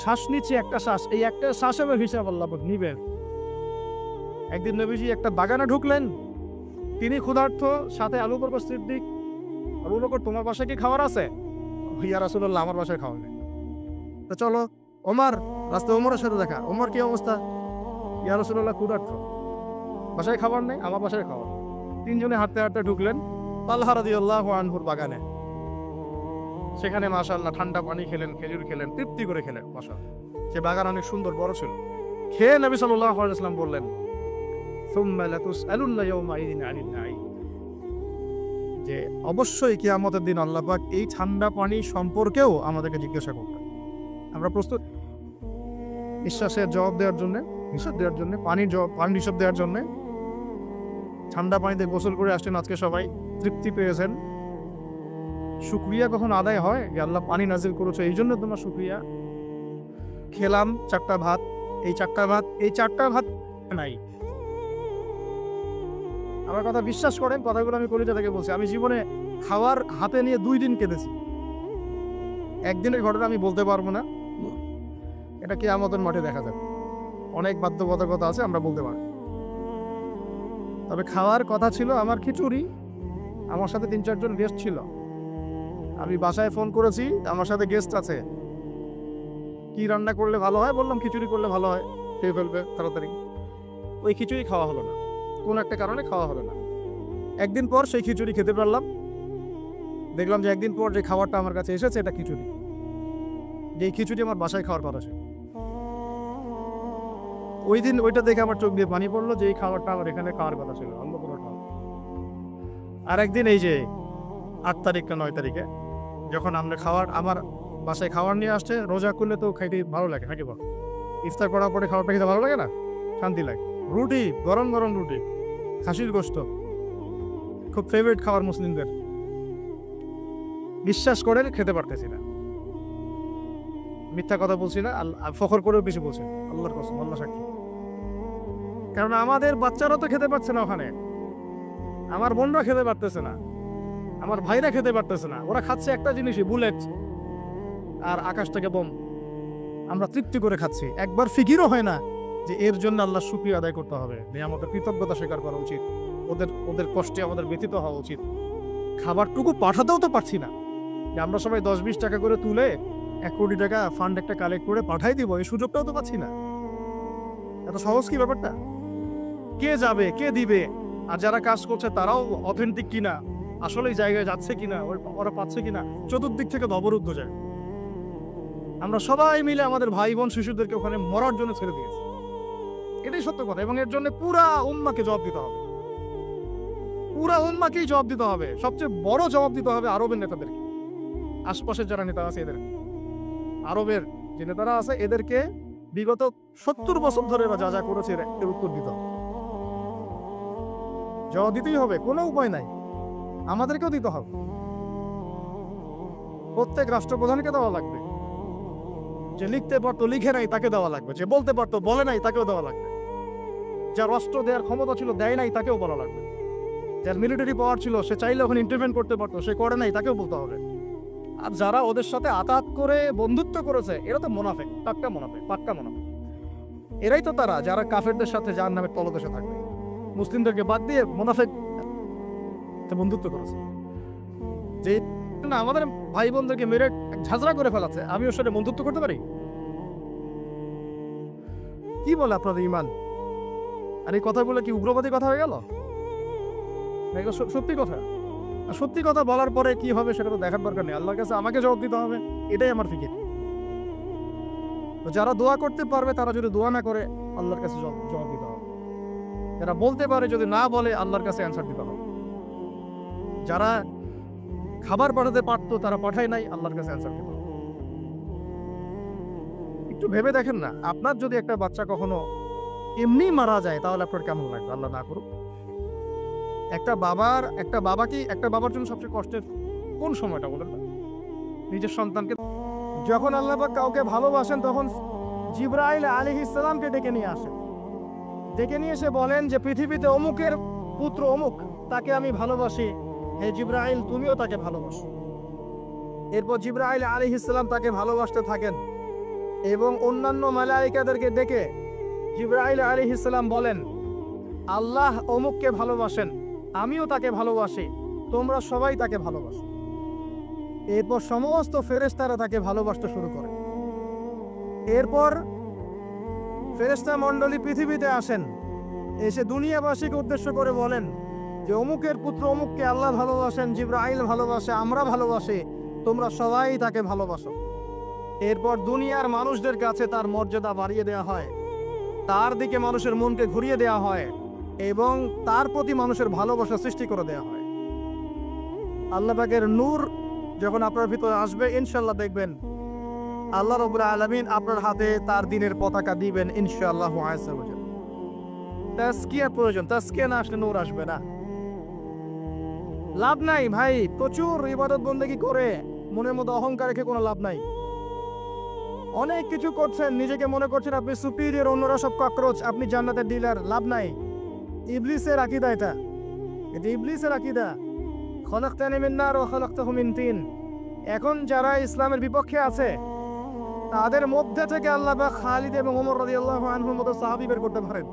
শ্বাস নিচ্ছে একটা শ্বাস, এই একটা শ্বাসের হিসাব আল্লাহ পাক নিবেন। একদিন নবীজি একটা বাগানে ঢুকলেন, তিনি ক্ষুধার্ত, সাথে আবু বকর সিদ্দিক। আবু বকর, তোমার বাসায় কি খাবার আছে? ইয়া রাসূলুল্লাহ, আমার বাসায় খাওয়া নেই। তো চলো। ওমর, রাস্তায় ওমরের সাথে দেখা। ওমর, কি অবস্থা? ইয়া রাসূলুল্লাহ, ক্ষুধার্ত, বাসায় খাবার নেই, আমার বাসায় খাবার। তিনজনে হাঁটতে হাঁটতে ঢুকলেন তালহা রাদিয়াল্লাহু আনহুর বাগানে। সেখানে মাশাআল্লাহ ঠান্ডা পানি খেলেন, খেজুর খেলেন, তৃপ্তি করে খেলেন। মাশাআল্লাহ, সে বাগান অনেক সুন্দর, বড় ছিল। খেয়ে নবী সাল্লাল্লাহু আলাইহি ওয়াসাল্লাম বললেন, সুম্মা লাতুসআলুন্না ইয়াওমাইযিন আনিন নাঈম, যে অবশ্যই কিয়ামতের দিন আল্লাহ পাক এই ঠান্ডা পানি সম্পর্কেও আমাদেরকে জিজ্ঞাসা করবেন। আমরা প্রস্তুত নিঃশ্বাসের জবাব দেওয়ার জন্য, হিসাব দেওয়ার জন্য, পানির হিসাব দেওয়ার জন্য? ঠান্ডা পানিতে গোসল করে আসছেন আজকে সবাই, তৃপ্তি পেয়েছেন। শুকরিয়া কখন আদায় হয় যে আল্লাহ পানি নাজিল করেছে, এই জন্য তোমার শুকরিয়া। খেলাম 4টা ভাত, এই 4টা ভাত নাই। আমার কথা বিশ্বাস করেন, কথাগুলো আমি কলিজা থেকে বলছি। আমি জীবনে খাওয়ার হাতে নিয়ে 2 দিন কেঁদেছি। একদিনের ঘটনা আমি বলতে পারবো না, এটা কিয়ামতের মাঠে দেখা যাবে। অনেক বাধ্যবাধকতা আছে, আমরা বলতে পারি। তবে খাওয়ার কথা ছিল আমার খিচুড়ি। আমার সাথে 3-4 জন গেস্ট ছিল। আমি বাসায় ফোন করেছি, আমার সাথে গেস্ট আছে, কি রান্না করলে ভালো হয়? বললাম খিচুড়ি করলে ভালো হয়, খেয়ে ফেলবে তাড়াতাড়ি। ওই খিচুড়ি খাওয়া হলো না, কোনো একটা কারণে খাওয়া হলো না। একদিন পর সেই খিচুড়ি খেতে পারলাম। দেখলাম যে একদিন পর যে খাবারটা আমার কাছে এসেছে এটা খিচুড়ি, যেই খিচুড়ি আমার বাসায় খাওয়ার কথা ছিল। ওই দিন ওইটা দেখে আমার চোখ দিয়ে পানি পড়লো যে এই খাবারটা আমার এখানে খাওয়ার কথা ছিল, অন্য কোনো খাবার। আর একদিন এই যে 8 তারিখ না 9 তারিখে যখন আমরা আমার বাসায় খাবার নিয়ে আসছে, রোজা করলে তো খাইতে ভালো লাগে নাকি বল? ইফতার করার পরে খাবারটা খেতে ভালো লাগে না? শান্তি লাগে। রুটি, গরম গরম রুটি, খাসির গোশত, খুব ফেভারিট খাবার মুসলিমদের। বিশ্বাস করে খেতে পারতেছি না, মিথ্যা কথা বলছি না, ফখর করেও বেশি বলছি, আল্লাহর কসম, আল্লাহ সাক্ষী। কারণ আমাদের বাচ্চারা তো খেতে পারছে না ওখানে, আমার বোনরা খেতে পারতেছে না, আমার ভাইরা খেতে পারতেছে না। ওরা খাচ্ছে একটা জিনিসই, বুলেট আর আকাশ থেকে বোম। আমরা তৃপ্তি করে খাচ্ছি, একবার ফিকিরও হয় না যে এর জন্য আল্লাহ শুকরিয়া আদায় করতে হবে, আমাদের কৃতজ্ঞতা স্বীকার করা উচিত, ওদের কষ্টে আমাদের ব্যথিত হওয়া উচিত। খাবারটুকু পাঠাতেও তো পারছি না, যে আমরা সবাই 10-20 টাকা করে তুলে 1 কোটি টাকা ফান্ড একটা কালেক্ট করে পাঠাই দিব, এই সুযোগটাও তো পাচ্ছি না। এত সহজ কি ব্যাপারটা? কে যাবে, কে দিবে? আর যারা কাজ করছে তারাও অথেন্টিক কিনা, আসলে এই জায়গায় যাচ্ছে কিনা, ওরা পাচ্ছে কিনা, চতুর্দিক থেকে অবরুদ্ধ যায়। আমরা সবাই মিলে আমাদের ভাই বোন শিশুদেরকে ওখানে মরার জন্য ছেড়ে দিয়েছি, এটাই সত্য কথা। এবং এর জন্য পুরা উম্মাহকে জবাব দিতে হবে। পুরা উম্মাহকেই জবাব দিতে হবে। সবচেয়ে বড় জবাব দিতে হবে আরবের নেতাদেরকে, আশপাশের যারা নেতা আছে এদের, আরবের যে নেতারা আছে এদেরকে বিগত 70 বছর ধরে এরা যা যা করেছে এর উত্তর দিতে হবে, জবাব দিতেই হবে, কোনো উপায় নাই। আমাদেরকেও দিতে হবে, প্রত্যেক রাষ্ট্রপ্রধানকে দেওয়া লাগবে। যে লিখতে পারতো লিখে নাই তাকে দেওয়া লাগবে, যে বলতে পারতো বলে নাই তাকেও দেওয়া লাগবে, যার অস্ত্র দেওয়ার ক্ষমতা ছিল দেয় নাই তাকেও বলা লাগবে, যার মিলিটারি পাওয়ার ছিল সে চাইলে ওখানে ইন্টারভেন করতে পারতো সে করে নাই তাকেও বলতে হবে। আর যারা ওদের সাথে আতাত করে বন্ধুত্ব করেছে এরা তো মুনাফিক, পাক্কা মুনাফিক, পাক্কা মুনাফিক। এরাই তো তারা যারা কাফেরদের সাথে জাহান্নামের তলদেশে থাকবে, মুসলিমদেরকে বাদ দিয়ে মুনাফিক বন্ধুত্ব করেছে। যে না আমাদের ভাই বোনদেরকে মেরে ঝাঁঝরা করে ফেলাচ্ছে, আমি ওর সাথে বন্ধুত্ব করতে পারি? কি বলে আপনাদের ইমান? আর এই কথা বলে কি উগ্রবাদী কথা হয়ে গেল? সত্যি কথা, সত্যি কথা বলার পরে কি হবে সেটা তো দেখার দরকার নেই, আল্লাহর কাছে আমাকে জবাব দিতে হবে, এটাই আমার ফিকির। তো যারা দোয়া করতে পারবে তারা যদি দোয়া না করে আল্লাহর কাছে জবাব দিতে হবে, যারা বলতে পারে যদি না বলে আল্লাহর কাছে অ্যান্সার দিতে হবে, যারা খাবার পাঠাতে পারতো তারা পাঠায় নাই, আল্লাহর কাছে অ্যান্সার দিতে হবে। একটু ভেবে দেখেন না, আপনার যদি একটা বাচ্চা কখনো এমনি মারা যায় তাহলে আপনার কেমন লাগবে? আল্লাহ না করুক। একটা বাবার জন্য সবচেয়ে কষ্টের কোন সময়টা বলেন না? নিজের সন্তানকে। যখন আল্লাহ পাক কাউকে ভালোবাসেন তখন জিবরাইল আলাইহিস সালামকে ডেকে নিয়ে আসেন, ডেকে নিয়ে এসে বলেন যে পৃথিবীতে অমুকের পুত্র অমুক, তাকে আমি ভালোবাসি, হে জিবরাইল তুমিও তাকে ভালোবাসো। এরপর জিবরাইল আলাইহিস সালাম তাকে ভালোবাসতে থাকেন এবং অন্যান্য মালায়েকাদেরকে ডেকে জিবরাইল আলাইহিস সালাম বলেন আল্লাহ অমুককে ভালোবাসেন, আমিও তাকে ভালোবাসি, তোমরা সবাই তাকে ভালোবাসো। এরপর সমস্ত ফেরেশতারা তাকে ভালোবাসতে শুরু করে। এরপর ফেরেশতা মণ্ডলী পৃথিবীতে আসেন, এসে দুনিয়াবাসীকে উদ্দেশ্য করে বলেন যে অমুকের পুত্র অমুককে আল্লাহ ভালোবাসেন, জিবরাইল ভালোবাসে, আমরা ভালোবাসি, তোমরা সবাই তাকে ভালোবাসো। এরপর দুনিয়ার মানুষদের কাছে তার মর্যাদা বাড়িয়ে দেওয়া হয়, তার দিকে মানুষের মনকে ঘুরিয়ে দেওয়া হয় এবং তার প্রতি মানুষের ভালোবাসা সৃষ্টি করে দেওয়া হয়। আল্লাহ পাকের নূর যখন আপনার ভিতরে আসবে ইনশাআল্লাহ দেখবেন আল্লাহ রাব্বুল আলামিন আপনার হাতে তার দ্বীনের পতাকা দিবেন ইনশাআল্লাহ আযজা ওয়া জাল। তাজকিয়া প্রয়োজন, তাজকিয়া না আসলে নূর আসবে না। লাভ নাই ভাই, প্রচুর ইবাদত বন্দেগী করে মনের মধ্যে অহংকার রেখে কোনো লাভ নাই। অনেক কিছু করছেন, নিজেকে মনে করছেন আপনি সুপিরিয়র, অন্যরা সব ককরোচ, আপনি জান্নাতের ডিলার, লাভ নাই। ইবলিসের আকীদা এটা ইবলিসের আকীদা। খলাকতানি মিন নার ওয়া খলাকতাহু মিন তিন। এখন যারা ইসলামের বিপক্ষে আছে তাদের মধ্যে থেকে আল্লাহ পাক খালিদ এবং ওমর রাদিয়াল্লাহু আনহুর মতো সাহাবী বের করতে পারেন।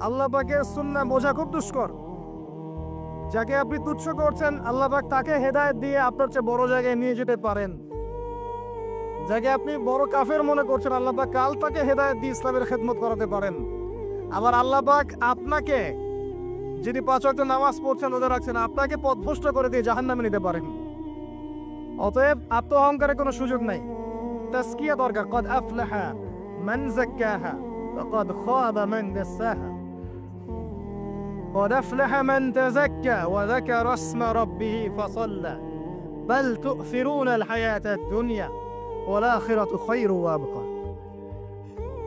আল্লাহ পাকের সুন্নাহ বোঝা খুব দুষ্কর। যাকে আপনি তুচ্ছ করছেন আল্লাহ পাক তাকে হেদায়েত দিয়ে আপনার চেয়ে বড় জায়গায় নিয়ে যেতে পারেন। যাকে আপনি বড় কাফের মনে করছেন আল্লাহ পাক কাল তাকে হেদায়েত দিয়ে ইসলামের খেদমত করাতে পারেন। আবার আল্লাহ পাক আপনাকে, যিনি 5 ওয়াক্ত নামাজ পড়ছেন রোজা রাখছেন, আপনাকে পথভ্রষ্ট করে দিয়ে জাহান্নামে নিতে পারেন। অতএব আত্ম অহংকারের কোনো সুযোগ নাই, তাজকিয়া দরকার। কদ আফলাহা মান যাক্কাহা ওয়া কদ খাবা মান দাসাহা। কদ আফলাহা মান তাযাক্কা ওয়া যাকারা ইসমা রাব্বিহি ফাসাল্লা বাল তু'থিরুনা আল হায়াতা আদ-দুনিয়া ওয়াল আখিরাতু খায়রু ওয়া আবকা।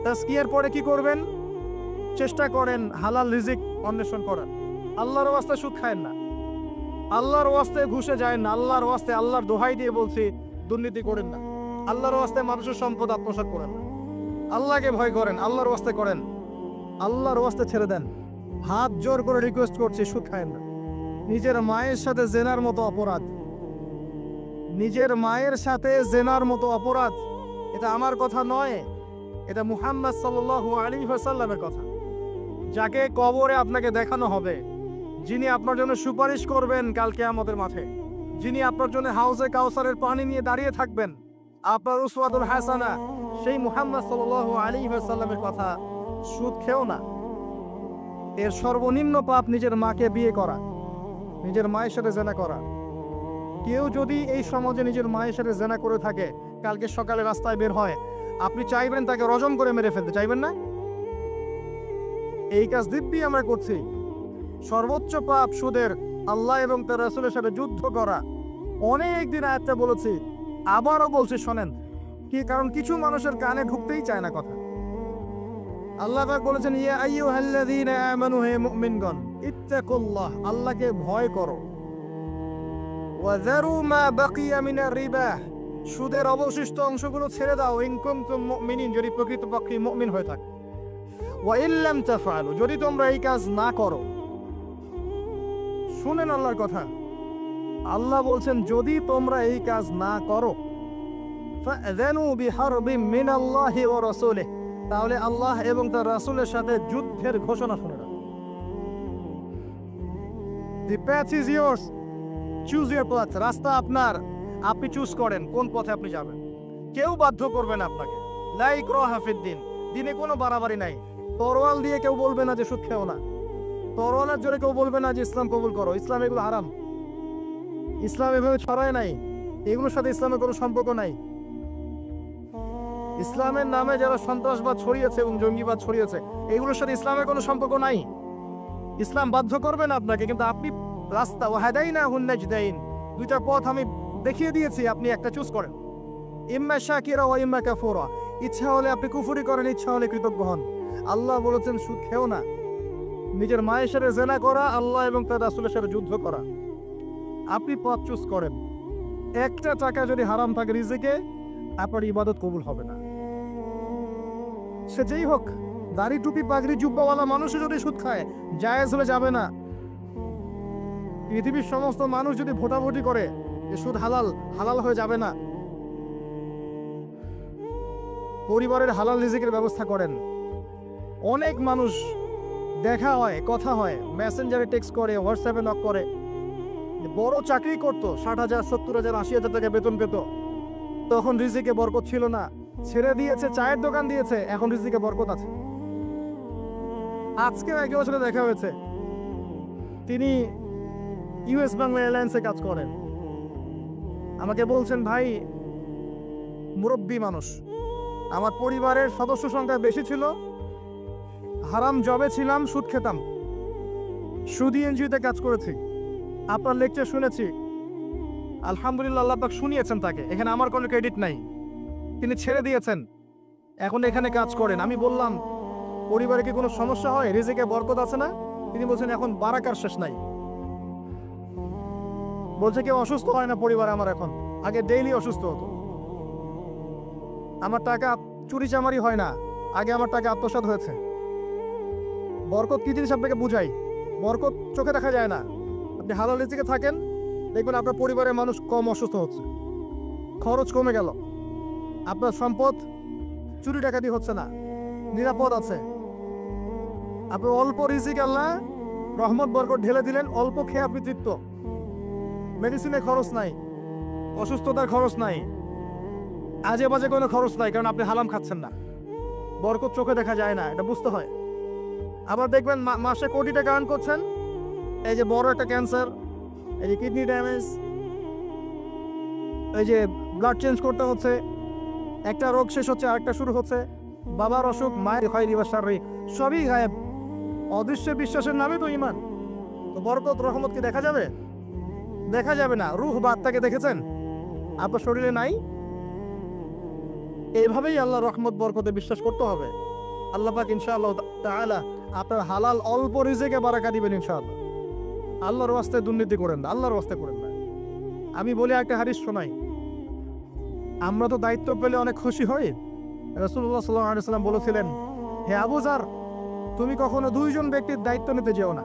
তাজকিয়ার পরে কি করবেন? চেষ্টা করেন হালাল রিজিক অন্বেষণ করার। আল্লাহর ওয়াস্তে সুদ খায়েন না, আল্লাহর ওয়াস্তে ঘুষে যায় না, আল্লাহর ওয়াস্তে আল্লাহর দোহাই দিয়ে বলছি দুর্নীতি করেন না, আল্লাহর ওয়াস্তে মানুষের সম্পদ আত্মসাৎ করেন না। আল্লাহকে ভয় করেন, আল্লাহর ওয়াস্তে করেন, আল্লাহর ওয়াস্তে ছেড়ে দেন। হাত জোর করে রিকোয়েস্ট করছি, সুদ খায়েন না। নিজের মায়ের সাথে জেনার মতো অপরাধ, নিজের মায়ের সাথে জেনার মতো অপরাধ, এটা আমার কথা নয়, এটা মুহাম্মদ সাল্লাল্লাহু আলাইহি ওয়াসাল্লামের কথা। যাকে কবরে আপনাকে দেখানো হবে, যিনি আপনার জন্য সুপারিশ করবেন কাল কিয়ামতের মাঠে, যিনি আপনার জন্য হাউজে কাউসারের পানি নিয়ে দাঁড়িয়ে থাকবেন, আপনার উসওয়াতুল হাসানা, সেই মুহাম্মদ সাল্লাল্লাহু আলাইহি ওয়াসাল্লামের কথা সুদ খেও না। এর সর্বনিম্ন পাপ নিজের মাকে বিয়ে করা, নিজের মায়ের সাথে জেনা করা। কেউ যদি এই সমাজে নিজের মায়ের সাথে জেনা করে থাকে, কালকে সকালে রাস্তায় বের হয়, আপনি চাইবেন তাকে রজম করে মেরে ফেলতে? চাইবেন না? এই কাজ দিব্যি আমরা করছি। সর্বোচ্চ পাপ সুদের, আল্লাহ এবং তার রাসূলের সাথে যুদ্ধ করা। অনেক দিন আয়াতটা বলেছি, আবারও বলছি শোনেন কি, কারণ কিছু মানুষের কানে ঢুকতেই চায় না কথা। আল্লাহ পাক বলেছেন, ইয়া আইয়ুহাল্লাযীনা আমানু, হে মুমিনগণ, ইত্তাকুল্লাহ, আল্লাহকে ভয় করো। ওয়া যারু মা বাকিয়া মিনার রিবা, সুদের অবশিষ্ট অংশগুলো ছেড়ে দাও। ইন কুনতুম মুমিনিন, যদি প্রকৃতপক্ষে মুমিন হয়ে থাকে। ওয়া ইন লাম তাফআলু, যদি তোমরা এই কাজ না করো। শুনেন আল্লাহর কথা, আল্লাহ বলছেন যদি তোমরা এই কাজ না করো, ফাযানু বিহারবিম মিনাল্লাহি ওয়া রাসূলিহি, তাহলে আল্লাহ এবং তার রাসূলের সাথে যুদ্ধের ঘোষণা শুনে নাও। The path is yours. Choose your path. রাস্তা আপনার, আপনি চুজ করেন কোন পথে আপনি যাবেন। কেউ বাধ্য করবে না আপনাকে। লা ইকরাহা ফিদ্দিন, দিনে কোনো বাড়াবাড়ি নাই। তরোয়াল দিয়ে কেউ বলবে না যে সুদ খেও না, তরোয়ালের জোরে কেউ বলবে না যে ইসলাম কবুল করো। ইসলাম এগুলো হারাম, ইসলাম এভাবে ছড়ায় নাই, এগুলোর সাথে ইসলামের কোনো সম্পর্ক নাই। ইসলামের নামে যারা সন্ত্রাসবাদ ছড়িয়েছে এবং জঙ্গিবাদ ছড়িয়েছে, এগুলোর সাথে ইসলামের কোনো সম্পর্ক নাই। ইসলাম বাধ্য করবে না আপনাকে, কিন্তু আপনি রাস্তা, ওয়াহাদাইনাহুন নাজদাইন, দুইটা পথ আমি দেখিয়ে দিয়েছি, আপনি একটা চুজ করেন। ইম্মা শাকিরা ওয়া ইম্মা কাফুরা, ইচ্ছা হলে আপনি কুফরি করেন, ইচ্ছা হলে কৃতজ্ঞ হন। আল্লাহ বলেছেন সুদ খেও না, নিজের মায়ের সাথে জেনা করা, আল্লাহ এবং তার রাসূলের সাথে যুদ্ধ করা। আপনি পথ চুজ করেন। একটা টাকা যদি হারাম থাকে রিজিকে, আপনার ইবাদত কবুল হবে না। সে যেই হোক, দাড়ি টুপি পাগড়ি জুব্বাওয়ালা মানুষও যদি সুদ খায়, জায়েজ হলে যাবে না। পৃথিবীর সমস্ত মানুষ যদি ভোটাভুটি করে যে সুদ হালাল, হালাল হয়ে যাবে না। পরিবারের হালাল রিজিকের ব্যবস্থা করেন। অনেক মানুষ দেখা হয়, কথা হয়, মেসেঞ্জারে টেক্সট করে, হোয়াটসঅ্যাপে নক করে, বড় চাকরি করতো, 60,000 70,000 80,000 টাকা বেতন পেত, তখন রিজিকে বরকত ছিল না, ছেড়ে দিয়েছে, চায়ের দোকান দিয়েছে, এখন রিজিকে বরকত আছে। আজকে একে বছরে দেখা হয়েছে, তিনি ইউএস বাংলা এয়ারলাইন্সে কাজ করেন। আমাকে বলছেন, ভাই মুরব্বী মানুষ, আমার পরিবারের সদস্য সংখ্যা বেশি ছিল, হারাম জবে ছিলাম, সুদ খেতাম, সুদি এনজিওতে কাজ করেছি, আপনার লেকচার শুনেছি, আলহামদুলিল্লাহ, আল্লাহ পাক শুনিয়েছেন তাকে, এখানে আমার কোনো ক্রেডিট নাই, তিনি ছেড়ে দিয়েছেন, এখন এখানে কাজ করেন। আমি বললাম, পরিবারে কি কোনো সমস্যা হয়, রিজিকে বরকত আছে না? তিনি বলছেন এখন বারাকার শেষ নাই। বলছে কেউ অসুস্থ হয় না পরিবারে আমার এখন, আগে ডেইলি অসুস্থ হতো। আমার টাকা চুরি চামারি হয় না, আগে আমার টাকা আত্মসাৎ হয়েছে। বরকত কি জিনিস আপনাকে বুঝাই, বরকত চোখে দেখা যায় না। আপনি হালাল রিজিকে থাকেন, দেখবেন আপনার পরিবারের মানুষ কম অসুস্থ হচ্ছে, খরচ কমে গেল, আপনার সম্পদ চুরি ডাকাতি হচ্ছে না, নিরাপদ আছে। আপনি অল্প রিজিক আল্লাহ রহমত বরকত ঢেলে দিলেন, অল্প খেয়ে আপনি তৃপ্ত, মেডিসিনের খরচ নাই, অসুস্থতার খরচ নাই, আজে বাজে কোনো খরচ নাই, কারণ আপনি হালাম খাচ্ছেন না। বরকত চোখে দেখা যায় না, এটা বুঝতে হয়। আবার দেখবেন মাসে কোটি টাকা আর্ন করছেন, এই যে বড় একটা ক্যান্সার, এই যে কিডনি ড্যামেজ, এই যে ব্লাড চেঞ্জ করতে হচ্ছে, একটা রোগ শেষ হচ্ছে আরেকটা শুরু হচ্ছে, বাবার অসুখ, মায়ের হয় রিভার্সারি, সবই গায়েব। অদৃশ্য বিশ্বাসের নামে তো ইমান। তো বরকত রহমত কি দেখা যাবে? দেখা যাবে না। রূহ বা আত্মাকে দেখেছেন? আপনার শরীরে নাই। এইভাবেই আল্লাহ রহমত বরকতে বিশ্বাস করতে হবে। আল্লাহ পাক ইনশাআল্লাহ তাআলা আপনার হালাল অল্প রিজিকে বারাকা দিবেন ইনশাআল্লাহ। আল্লাহর ওয়াস্তে দুর্নীতি করেন না, আল্লাহর ওয়াস্তে করেন না। আমি বলি একটা হাদিস শোনাই, আমরা তো দায়িত্ব পেলে অনেক খুশি হই। রাসূলুল্লাহ সাল্লাল্লাহু আলাইহি ওয়াসাল্লাম বলেছিলেন, হে আবু যার, তুমি কখনো দুইজন ব্যক্তির দায়িত্ব নিতে যেও না।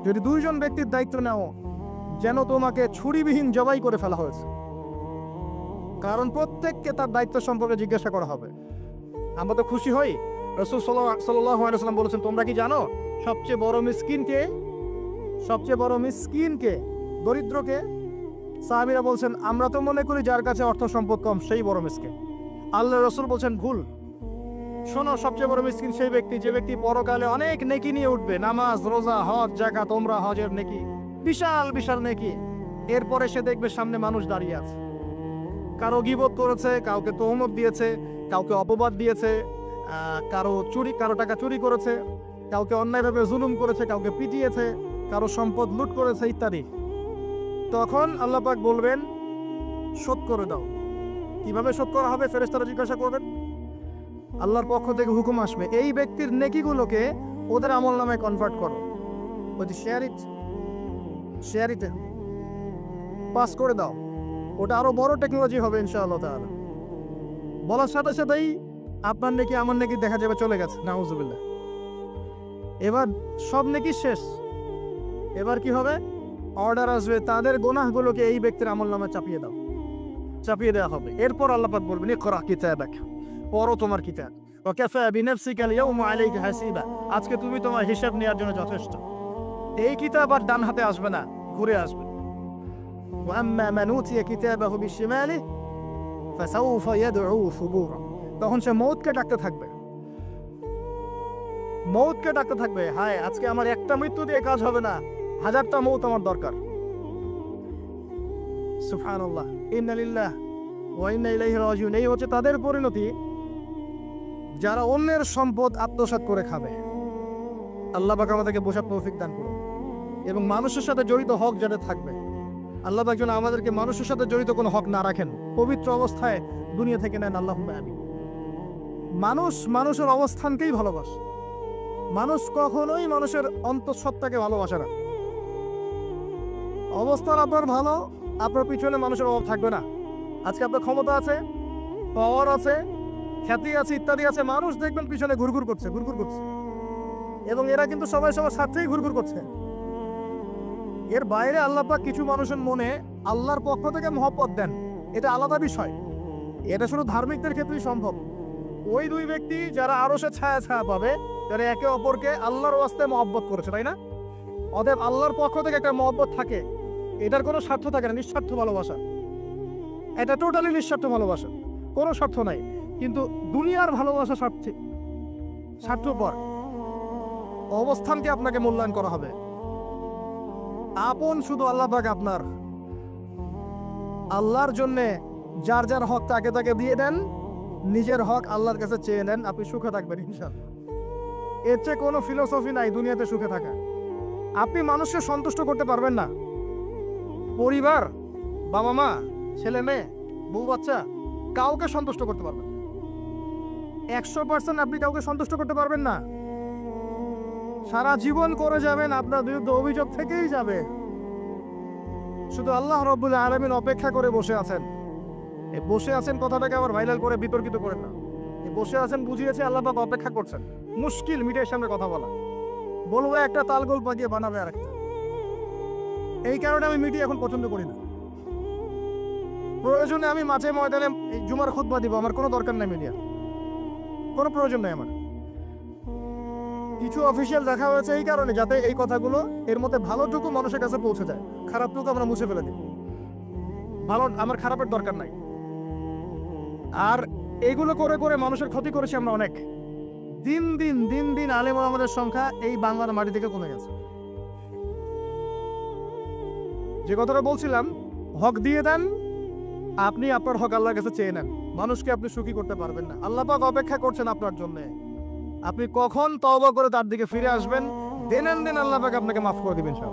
যদি দুইজন ব্যক্তির দায়িত্ব নাও, যেন তোমাকে ছুরিবিহীন জবাই করে ফেলা হয়েছে, কারণ প্রত্যেককে তার দায়িত্ব সম্পর্কে জিজ্ঞাসা করা হবে। আমরা তো খুশি হই। রাসূল সাল্লাল্লাহু আলাইহি ওয়াসাল্লাম বলেছেন, তোমরা কি জানো সবচেয়ে বড় মিসকিন কে? সবচেয়ে বড় মিসকিন কে? দরিদ্রকে? সাহাবীরা বলছেন, আমরা তো মনে করি যার কাছে অর্থ সম্পদ কম সেই বড় মিসকিন। আল্লাহ রাসূল বলছেন, ভুল। শোনো, সবচেয়ে বড় মিসকিন সেই ব্যক্তি যে ব্যক্তি পরকালে অনেক নেকি নিয়ে উঠবে, নামাজ, রোজা, হজ, যাকাত, ওমরা, হজের নেকি, বিশাল বিশাল নেকি। এরপরে সে দেখবে সামনে মানুষ দাঁড়িয়ে আছে, কারো গীবত করেছে, কাউকে তহমত দিয়েছে, কাউকে অপবাদ দিয়েছে, কারো টাকা চুরি করেছে, কাউকে অন্যায়ভাবে জুলুম করেছে, কাউকে পিটিয়েছে, কারো সম্পদ লুট করেছে ইত্যাদি, তখন আল্লাহ পাক বলবেন শোধ করে দাও। কিভাবে শোধ করা হবে? ফেরেশতারা জিজ্ঞাসা করবেন, আল্লাহর পক্ষ থেকে হুকুম আসবে, এই ব্যক্তির নেকিগুলোকে ওদের আমল নামায় কনভার্ট করো, ওই শেয়ার ইট পাস করে দাও। ওটা আরো বড় টেকনোলজি হবে ইনশাআল্লাহ তাআলা। বলার সাথে সাথেই আপনার নেকি আমার নেকি দেখা যাবে চলে গেছে, নাউজুবিল্লাহ। এবার সব নেকি শেষ। এবার কি হবে? অর্ডার আসবে তাদের গুনাহগুলোকে এই ব্যক্তির আমল নামে চাপিয়ে দেওয়া হবে। এরপর আল্লাহ পাক বলবেন ইকরা কিতাবাক, পড়ো তোমার কিতাব, ওয়া কাফা বিনাফসিকা আল-ইয়াওমা আলাইকা হাসিবা, আজকে তুমি তোমার হিসাব নেওয়ার জন্য যথেষ্ট। এই কিতাব আর ডান হাতে আসবে না, ঘুরে আসবে। ওয়া আম্মা মান উতিয়া কিতাবাহু বিশিমালিহি ফাসাউফা ইয়াদউ সুবুরা, তখন সে মউতকে ডাকতে থাকবে, হায় আজকে আমার একটা মৃত্যু দিয়ে কাজ হবে না, 1000টা মউত আমার দরকার। সুবহানাল্লাহ, ইন্না লিল্লাহ ওয়া ইন্না ইলাইহি রাজিউন। এই হচ্ছে তাদের পরিণতি যারা অন্যের সম্পদ আত্মসাৎ করে খাবে। আল্লাহ পাক আমাদেরকে বোঝার তৌফিক দান করুন, এবং মানুষের সাথে জড়িত হক যাদের থাকবে, আল্লাহ পাক যেন আমাদেরকে মানুষের সাথে জড়িত কোনো হক না রাখেন, পবিত্র অবস্থায় দুনিয়া থেকে নেন। আল্লাহুম্মা আমিন। মানুষের অবস্থানকেই ভালোবাসে, মানুষ কখনোই মানুষের অন্তঃসত্ত্বাকে ভালোবাসে না। অবস্থান আপনার ভালো, আপনার পিছনে মানুষের অভাব থাকবে না। আজকে আপনার ক্ষমতা আছে, পাওয়ার আছে, খ্যাতি আছে, ইত্যাদি আছে, মানুষ দেখবেন পিছনে ঘুরঘুর করছে, এবং এরা কিন্তু সবাই সবার স্বার্থেই ঘুরঘুর করছে। এর বাইরে আল্লাহ পাক কিছু মানুষের মনে আল্লাহর পক্ষ থেকে মহব্বত দেন, এটা আলাদা বিষয়। এটা শুধু ধার্মিকদের ক্ষেত্রেই সম্ভব। ওই দুই ব্যক্তি যারা আরশে ছায়া পাবে, যারা একে অপরকে আল্লাহর ওয়াস্তে মহব্বত করেছে, তাই না? অতএব আল্লাহর পক্ষ থেকে একটা মহব্বত থাকে, এটার কোনো স্বার্থ থাকে না, নিঃস্বার্থ ভালোবাসা। এটা টোটালি নিঃস্বার্থ ভালোবাসা, কোনো স্বার্থ নাই। কিন্তু দুনিয়ার ভালোবাসা স্বার্থপর। অবস্থানকে আপনাকে মূল্যায়ন করা হবে। আপন শুধু আল্লাহ পাক আপনার। আল্লাহর জন্যে যার যার হক তাকে দিয়ে দেন, নিজের হক আল্লাহর কাছে চেয়ে নেন, আপনি সুখে থাকবেন ইনশাআল্লাহ। এর চেয়ে কোনো ফিলোসফি নাই দুনিয়াতে সুখে থাকা। আপনি মানুষকে সন্তুষ্ট করতে পারবেন না, পরিবার, বাবা মা, ছেলে মেয়ে, বউ বাচ্চা, কাউকে সন্তুষ্ট করতে পারবেন 100% আপনি কাউকে সন্তুষ্ট করতে পারবেন না। সারা জীবন করে যাবেন, আপনার বিরুদ্ধে অভিযোগ থেকেই যাবে। শুধু আল্লাহ রাব্বুল আলামিন অপেক্ষা করে বসে আছেন। এই বসে আছেন কথাটাকে আবার ভাইরাল করে বিতর্কিত করেন না। এই বসে আছেন বুঝিয়েছে আল্লাহ পাক অপেক্ষা করছেন। মুশকিল মিডিয়ার সামনে কথা বলা, বলবো একটা তালগোল পাকিয়ে বানাবে আরেকটা। এই কারণে আমি মিডিয়া এখন পছন্দ করি না। প্রয়োজনে আমি মাঝে ময়দানে জুমার খুতবা দিব, আমার কোনো দরকার নাই মিডিয়া, কোনো প্রয়োজন নেই আমার। কিছু অফিসিয়াল দেখা হয়েছে এই কারণে, যাতে এই কথাগুলো এর মধ্যে ভালোটুকু মানুষের কাছে পৌঁছে যায়, খারাপটুকু আমরা মুছে ফেলে দিই। ভালো, আমার খারাপের দরকার নাই। আর এইগুলো করে করে মানুষের ক্ষতি করেছি আমরা অনেক। দিন দিন আলেম ওলামাদের সংখ্যা এই বাংলার মাটি থেকে কমে গেছে। যে কথাটা বলছিলাম, হক দিয়ে দেন, আপনি আপনার হক আল্লাহর কাছে চেয়ে নেন। মানুষকে আপনি সুখী করতে পারবেন না। আল্লাহ পাক অপেক্ষা করছেন আপনার জন্য। আপনি কখন তওবা করে তার দিকে ফিরে আসবেন, দেন আল্লাহ পাক আপনাকে মাফ করে দিবেন সব।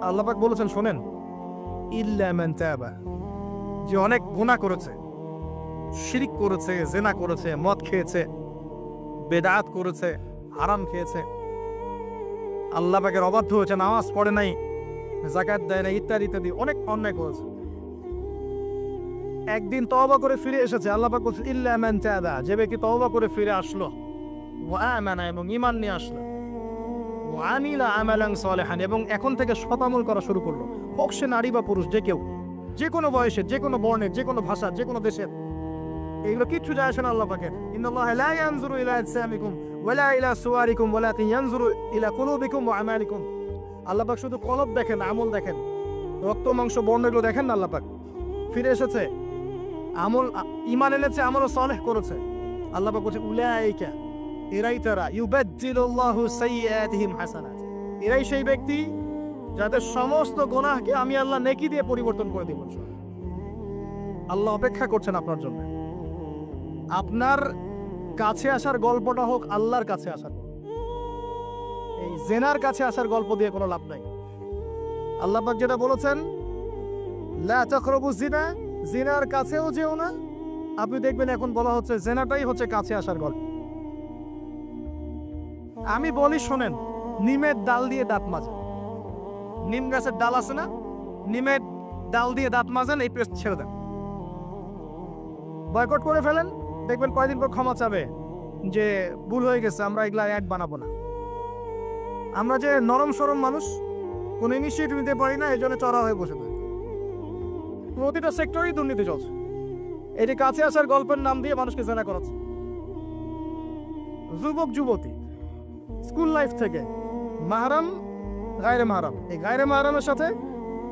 আল্লাহ পাক বলেছেন, শোনেন, ইল্লা মান তাবা, যে অনেক গুনাহ করেছে, শিরক করেছে, জিনা করেছে, মদ খেয়েছে, বেদাত করেছে, হারাম খেয়েছে, আল্লাহ পাকের অবাধ্য হয়েছে, নামাজ পড়ে নাই, যাকাত দেয় না, ইত্যাদি অনেক অন্যায় করেছে, একদিন তওবা করে ফিরে এসেছে। আল্লাহ পাক বলছেন ইল্লা মান তাবা, যে ব্যক্তি তওবা করে ফিরে আসলো, ওয়া আমানা, এবং ঈমান নিয়ে আসলো, ওয়া আমিলা আমালান সালিহান, এবং এখন থেকে সৎ আমল করা শুরু করলো, হোক সে নারী বা পুরুষ, যে কেউ, যে কোনো বয়সের, যে কোনো বর্ণের, যে কোনো ভাষার, যে কোনো দেশের, এগুলো কিচ্ছু যায় আসে না আল্লাহ পাকের। ইন্নাল্লাহা লা ইয়ানজুরু ইলা আজসামিকুম ওয়ালা ইলা সুওয়ারিকুম ওয়ালাকিন ইয়ানজুরু ইলা কুলুবিকুম ওয়া আমালিকুম। আল্লাহ পাক শুধু কলব দেখেন, আমল দেখেন, রক্ত মাংস বর্ণ এগুলো দেখেন না। আল্লাহ পাক ফিরে এসেছে, আমল, ঈমান এনেছে, আমল সালেহ করেছে। আল্লাহ পাক বলছে উলাইকা, এরাই তারা, ইউবাদদিলুল্লাহু সাইয়্যাতিহিম হাসানাত, এরাই সেই ব্যক্তি যাদের সমস্ত গুনাহকে আমি আল্লাহ নেকি দিয়ে পরিবর্তন করে দেব। আল্লাহ অপেক্ষা করছেন আপনার জন্য। আপনার কাছে আসার গল্পটা হোক আল্লাহর কাছে আসার, জেনার কাছে আসার গল্প দিয়ে কোনো লাভ নাই। আল্লাহ পাক যেটা বলেছেন, লা তাকরাবু জিনা, জিনার কাছেও যেও না। আপনি দেখবেন এখন বলা হচ্ছে জেনাটাই হচ্ছে কাছে আসার গল্প। আমি বলি শোনেন, নিমের ডাল দিয়ে দাঁত মাজেন। নিম গাছের ডাল আছে না, নিমের ডাল দিয়ে দাঁত মাজেন, এই পেস্ট ছেড়ে দেন, বয়কট করে ফেলেন, দেখবেন কয়দিন পর ক্ষমা চাবে যে ভুল হয়ে গেছে, আমরা এগুলা অ্যাড বানাবো না। আমরা যে নরম সরম মানুষ, কোনো ইনিশিয়েটিভ নিতে পারি না, এই জন্য চড়া হয়ে বসে থাকি। প্রতিটা সেক্টরেই দুর্নীতি চলছে। এটি কাছে আসার গল্পের নাম দিয়ে মানুষকে জেনা করাচ্ছে। যুবক যুবতী স্কুল লাইফ থেকে মাহরাম, গায়রে মাহরাম, এই গায়রে মাহরামের সাথে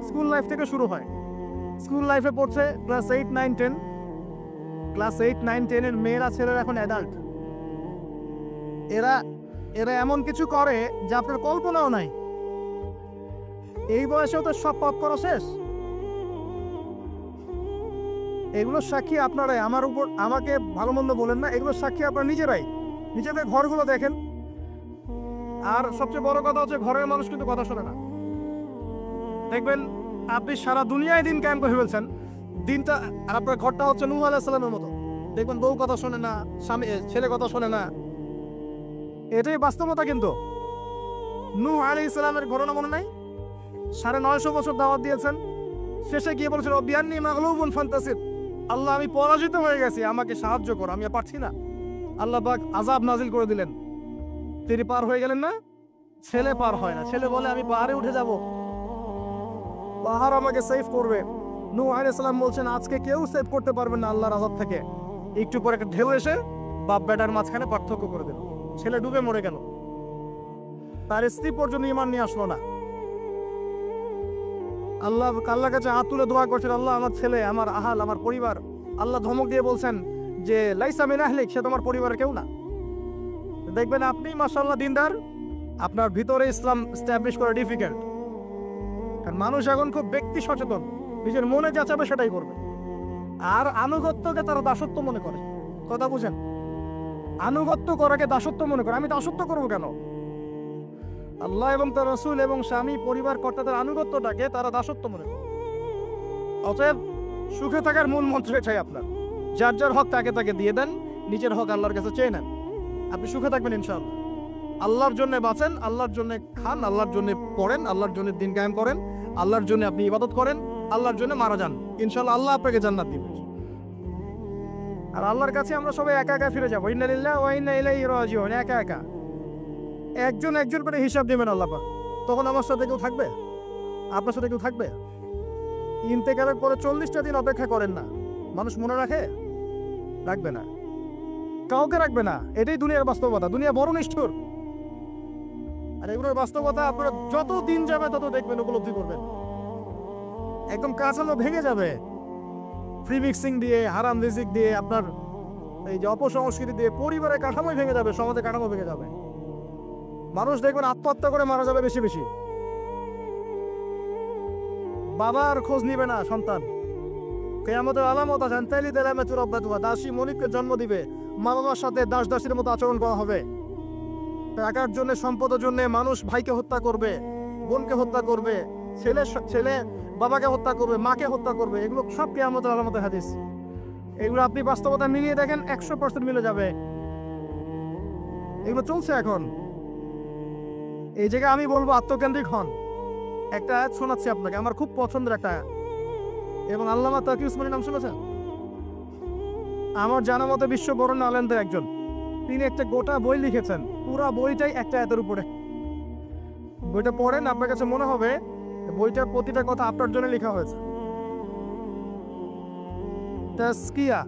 স্কুল লাইফ থেকে শুরু হয়। স্কুল লাইফে পড়ছে ক্লাস 8, 9, 10। ক্লাস 8, 9, 10 এর মেয়েরা ছেলেরা এখন অ্যাডাল্ট। এরা এরা এমন কিছু করে যা আপনার কল্পনাও নাই। এই বয়সেও তো সব পথ করা শেষ। এগুলোর সাক্ষী আপনারাই, আমার উপর আমাকে ভালো মন্দ বলেন না, এগুলোর সাক্ষী আপনারা নিজেরাই। নিজেদের ঘরগুলো দেখেন। আর সবচেয়ে বড় কথা হচ্ছে, ঘরের মানুষ কিন্তু কথা শোনে না। দেখবেন আপনি সারা দুনিয়ায় দিন কায়েম করে ফেলছেন, দিনটা আর আপনার ঘরটা হচ্ছে নূহ আলাইহিস সালামের মতো। দেখবেন বউ কথা শোনে না, স্বামী ছেলে কথা শোনে না। এটাই বাস্তবতা। কিন্তু নূহ আলাইহিস সালামের ঘটনা মনে নাই? 950 বছর দাওয়াত দিয়েছেন, শেষে গিয়ে বলেছেন বিআন্নী মাগলুবুন ফান্তাসির, আল্লাহ আমি পরাজিত হয়ে গেছি, আমাকে সাহায্য করো, আমি আর পারছি না। আল্লাহ পাক আযাব নাজিল করে দিলেন। তিনি পার হয়ে গেলেন না, ছেলে পার হয় না। ছেলে বলে আমি পাহাড়ে উঠে যাব, পাহাড় আমাকে সেভ করবে। নূহ আলাইহিস সালাম বলছেন আজকে কেউ সেভ করতে পারবে না আল্লাহর আযাব থেকে। একটু পরে একটা ঢেউ এসে বাপ বেটার মাঝখানে পার্থক্য করে দিল, ছেলে ডুবে মরে গেল। তার স্ত্রী পর্যন্ত ঈমান নিয়ে আসলো না। আল্লাহর কাছে হাত তুলে দোয়া করছেন, আল্লাহ আমার ছেলে, আমার আহাল, আমার পরিবার। আল্লাহ ধমক দিয়ে বলছেন যে লাইসা মিন আহলিক, সে তোমার পরিবারের কেউ না। দেখবেন আপনি মাশাআল্লাহ দিনদার, আপনার ভিতরে ইসলাম এস্টাবলিশ করা ডিফিকাল্ট। কারণ মানুষ এখন খুব ব্যক্তি সচেতন, নিজের মনে যা চাবে সেটাই করবে। আর আনুগত্যকে তারা দাসত্ব মনে করে। কথা বুঝেন? আনুগত্য করাকে দাসত্ব মনে করে। আমি দাসত্ব করবো কেন? আল্লাহ এবং তার রাসূল এবং স্বামী পরিবার কর্তাদের আনুগত্যটাকে তারা দাসত্ব মনে করে। অতএব সুখে থাকার মূল মন্ত্র এটাই আপনার, যার যার হক তাকে তাকে দিয়ে দেন, নিজের হক আল্লাহর কাছে চেয়ে নেন, আপনি সুখে থাকবেন ইনশাআল্লাহ। আল্লাহর জন্য বাঁচেন, আল্লাহর জন্য খান, আল্লাহর জন্য পড়েন, আল্লাহর জন্য দিন কায়েম করেন, আল্লাহর জন্য আপনি ইবাদত করেন, আল্লাহর জন্য মারা যান, ইনশাআল্লাহ আল্লাহ আপনাকে জান্নাত দিবেন। আর আল্লাহর কাছে আমরা সবাই একা একা ফিরে যাবো। ইন্না লিল্লাহি ওয়া ইন্না ইলাইহি রাজিউন। একা একা একজন একজন করে হিসাব দেবেন আল্লাহ পাক। তখন আমার সাথে কেউ থাকবে? আপনার সাথে কেউ থাকবে? ইন্তেকালের পরে 40টা দিন অপেক্ষা করেন না, মানুষ মনে রাখে? রাখবে না, কাউকে রাখবে না। এটাই দুনিয়ার বাস্তবতা। দুনিয়া বড় নিষ্ঠুর। আর এগুলোর বাস্তবতা আপনারা যত দিন যাবে তত দেখবেন, উপলব্ধি করবেন। একদম কাঁচালো ভেঙে যাবে ফ্রি মিক্সিং দিয়ে, হারাম রিজিক দিয়ে, আপনার এই যে অপসংস্কৃতি দিয়ে পরিবারের কাঠামোই ভেঙে যাবে, সমাজের কাঠামো ভেঙে যাবে। মানুষ দেখবেন আত্মহত্যা করে মারা যাবে বেশি বেশি। বাবার খোঁজ নিবে না সন্তান। কিয়ামতের আলামত আছেন, তাইলি দেলামে তুরাব্বাতুহা, দাসী মনিককে জন্ম দিবে, মা বাবার সাথে দাস দাসীর মতো আচরণ করা হবে। টাকার জন্য, সম্পদের জন্য মানুষ ভাইকে হত্যা করবে, বোনকে হত্যা করবে, ছেলে বাবাকে হত্যা করবে, মাকে হত্যা করবে। এগুলো সব কিয়ামতের আলামতের হাদিস। এগুলো আপনি বাস্তবতা মিলিয়ে দেখেন, 100% মিলে যাবে। এগুলো চলছে এখন। এই জায়গায় আমি বলবো আত্মকেন্দ্রিক হন। একটা আয়াত শোনাচ্ছি আপনাকে, আমার খুব পছন্দের একটা আয়াত। এবং আল্লামা তাকি উসমানী নাম শুনেছেন? আমার জানা মতে বিশ্ব বরেণ্য আলেমদের একজন। তিনি একটা গোটা বই লিখেছেন, পুরা বইটাই একটা আয়াতের উপরে। বইটা পড়েন, আপনার কাছে মনে হবে বইটার প্রতিটা কথা আপনার জন্য লেখা হয়েছে। তাসকিয়া,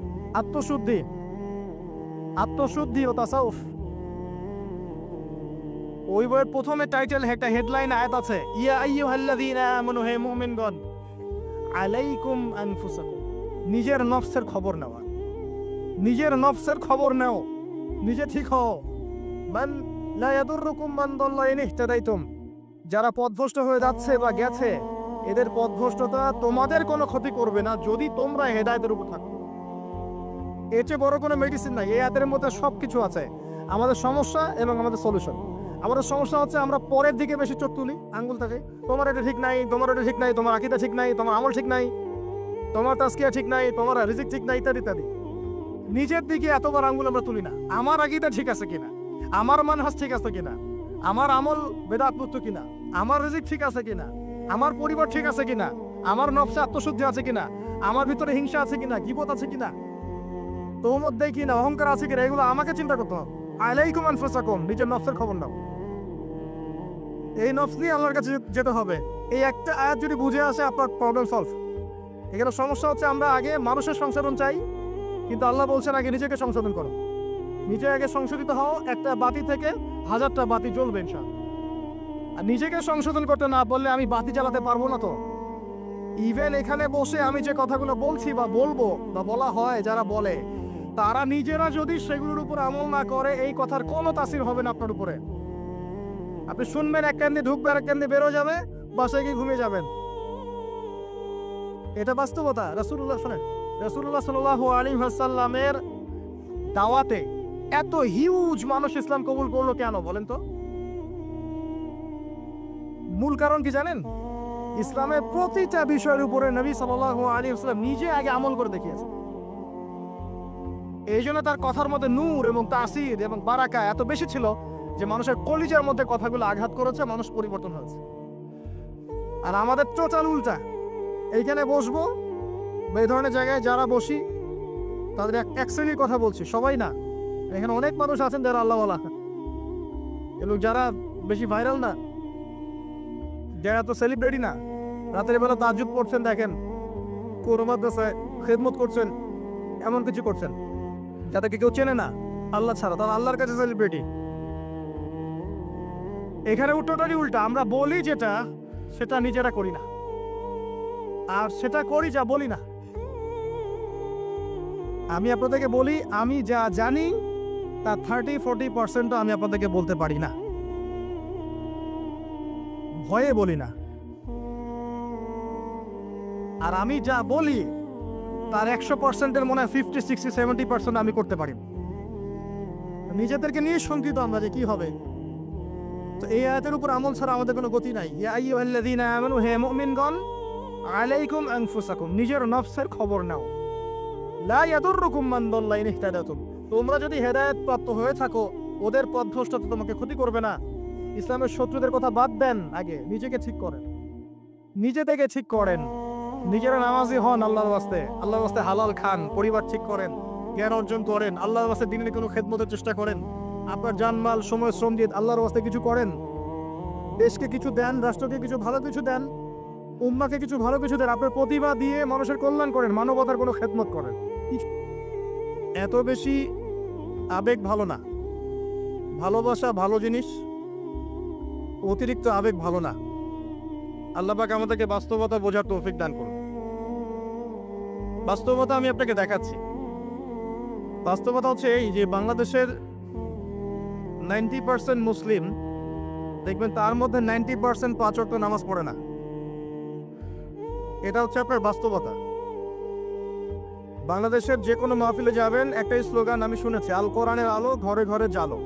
আত্মশুদ্ধি, আত্মশুদ্ধি ও তাসাউফ। ওই বইয়ের প্রথমে টাইটেল, একটা হেডলাইন আয়াত আছে, ইয়া আইয়ুহাল্লাযীনা আমানু, হে মুমিনগণ, আলাইকুম আনফুসাকুম, নিজের নফসের খবর নেওয়া। নিজের নফসের খবর নাও, নিজে ঠিক হও। মান লা ইয়াদুররুকুম মান দাল্লা ইন ইহতাদাইতুম, যারা পথভ্রষ্ট হয়ে যাচ্ছে বা গেছে, এদের পথভ্রষ্টতা তোমাদের কোনো ক্ষতি করবে না যদি তোমরা হেদায়েতের উপর থাকো। এর চেয়ে বড় কোনো মেডিসিন নাই। এই আয়াতের মধ্যে সবকিছু আছে, আমাদের সমস্যা এবং আমাদের সলিউশন। আমাদের সমস্যা হচ্ছে আমরা পরের দিকে বেশি চোখ তুলি আঙ্গুল থাকে, তোমার এটা ঠিক নাই, তোমার এটা ঠিক নাই, তোমার আকীদা ঠিক নাই, তোমার আমল ঠিক নাই, তোমার তাজকিয়া ঠিক নাই, তোমার রিজিক ঠিক নাই, ইত্যাদি ইত্যাদি। নিজের দিকে এতবার আঙ্গুল আমরা তুলি না। আমার আকীদা ঠিক আছে কিনা, আমার মানহাজ ঠিক আছে কিনা, আমার আমল বেদাতমুক্ত কিনা, আমার রিজিক ঠিক আছে কিনা, আমার পরিবার ঠিক আছে কিনা, আমার নফসে আত্মশুদ্ধি আছে কিনা, আমার ভিতরে হিংসা আছে কিনা, গীবত আছে কিনা, তোর মধ্যে কিনা অহংকার আছে কিনা, এগুলো আমাকে চিন্তা করতে হবে। আলাইকুম আনফুসাকুম, নিজের নফসের খবর নাও। এই নফস নিয়ে আল্লাহর কাছে যেতে হবে। এই একটা আয়াত যদি বুঝে আসে আপনার প্রবলেম সলভ। এখানে সমস্যা হচ্ছে আমরা আগে মানুষের সংশোধন চাই, কিন্তু আল্লাহ বলছেন আগে নিজেকে সংশোধন করো। নিজে আগে সংশোধিত হও, একটা বাতি থেকে 1000টা বাতি জ্বলবে ইনশাআল্লাহ। আর নিজেকে সংশোধন করতে না বললে আমি বাতি জ্বালাতে পারবো না। তো ইভেন এখানে বসে আমি যে কথাগুলো বলছি বা বলবো বা বলা হয়, যারা বলে তারা নিজেরা যদি সেগুলোর উপর আমল না করে এই কথার কোনো তাসির হবে না আপনার উপরে। আপনি শুনবেন, এক কান দিয়ে ঢুকবে আর এক কান দিয়ে বেরো যাবে, বাসায় গিয়ে ঘুমিয়ে যাবেন। এটা বাস্তবতা। রাসূলুল্লাহ শোনেন, রাসূলুল্লাহ সাল্লাল্লাহু আলাইহি ওয়াসাল্লামের দাওয়াতে এত হিউজ মানুষ ইসলাম কবুল করলো কেন বলেন তো? মূল কারণ কি জানেন? ইসলামের প্রতিটা বিষয়ের উপরে নবী সাল্লাল্লাহু আলাইহি ওয়াসাল্লাম নিজে আগে আমল করে দেখিয়েছেন। এই জন্য তার কথার মধ্যে নূর এবং তাসির এবং বারাকা এত বেশি ছিল যে মানুষের কলিজার মধ্যে কথাগুলো আঘাত করেছে, মানুষ পরিবর্তন হয়েছে। আর আমাদের টোটাল উল্টা। এইখানে বসবো, এই ধরনের জায়গায় যারা বসি তাদের এক শ্রেণীর কথা বলছি, সবাই না। এখানে অনেক মানুষ আছেন যারা আল্লাহওয়ালা, এবং যারা বেশি ভাইরাল না, যারা তো সেলিব্রিটি না, রাতের বেলা তাহাজ্জুদ পড়ছেন, দেখেন কোন মাদ্রাসায় খেদমত করছেন, এমন কিছু করছেন যাদেরকে কেউ চেনে না আল্লাহ ছাড়া, তারা আল্লাহর কাছে সেলিব্রিটি। এখানে টোটালি উল্টা। আমরা বলি যেটা, সেটা নিজেরা করি না, আর সেটা করি যা বলি না। আমি আপনাদেরকে বলি, আমি যা জানি তার 30-40% আমি আপনাদেরকে বলতে পারি না, ভয়ে বলি না। আর আমি যা বলি তার 100%-এর মনে হয় 50-60-70% আমি করতে পারি। নিজেদেরকে নিয়ে শঙ্কিত আমরা যে কি হবে। তো এই আয়াতের উপর আমল ছাড়া আমাদের কোনো গতি নাই। ইয়া আইয়ুহাল্লাযীনা আমানু, হে মুমিনগণ, আলাইকুম আনফুসাকুম, নিজের নফসের খবর নাও। লা ইয়াদুররুকুম মান দাল্লা ইন ইহতাদাতুম, তোমরা যদি হেদায়েত প্রাপ্ত হয়ে থাকো, ওদের পথভ্রষ্টতা তোমাকে ক্ষতি করবে না। ইসলামের শত্রুদের কথা বাদ দেন, আগে নিজেকে ঠিক করেন, নিজে থেকে ঠিক করেন। নিজেরা নামাজি হন আল্লাহর ওয়াস্তে, আল্লাহর ওয়াস্তে হালাল খান, পরিবার ঠিক করেন, জ্ঞান অর্জন করেন, আল্লাহর ওয়াস্তে দিনের কোনো খেদমতের চেষ্টা করেন, আপনার জানমাল সময় শ্রম দিয়ে আল্লাহর ওয়াস্তে কিছু করেন, দেশকে কিছু দেন, রাষ্ট্রকে কিছু ভালো কিছু দেন, উম্মাকে কিছু ভালো কিছু দেন, আপনার প্রতিভা দিয়ে মানুষের কল্যাণ করেন, মানবতার কোনো খেদমত করেন। এত বেশি আবেগ ভালো না। ভালোবাসা ভালো জিনিস, অতিরিক্ত আবেগ ভালো না। আল্লাহ পাক আমাদেরকে বাস্তবতা বোঝার তৌফিক দান করুন। বাস্তবতা আমি আপনাকে দেখাচ্ছি। বাস্তবতা হচ্ছে এই যে বাংলাদেশের 90% মুসলিম, দেখবেন তার মধ্যে 90% 5 ওয়াক্ত নামাজ পড়ে না। এটা হচ্ছে আপনার বাস্তবতা। বাংলাদেশের যে কোনো মাহফিলে যাবেন, একটাই স্লোগান আমি শুনেছি, আল কোরআনের আলো ঘরে ঘরে জ্বালো।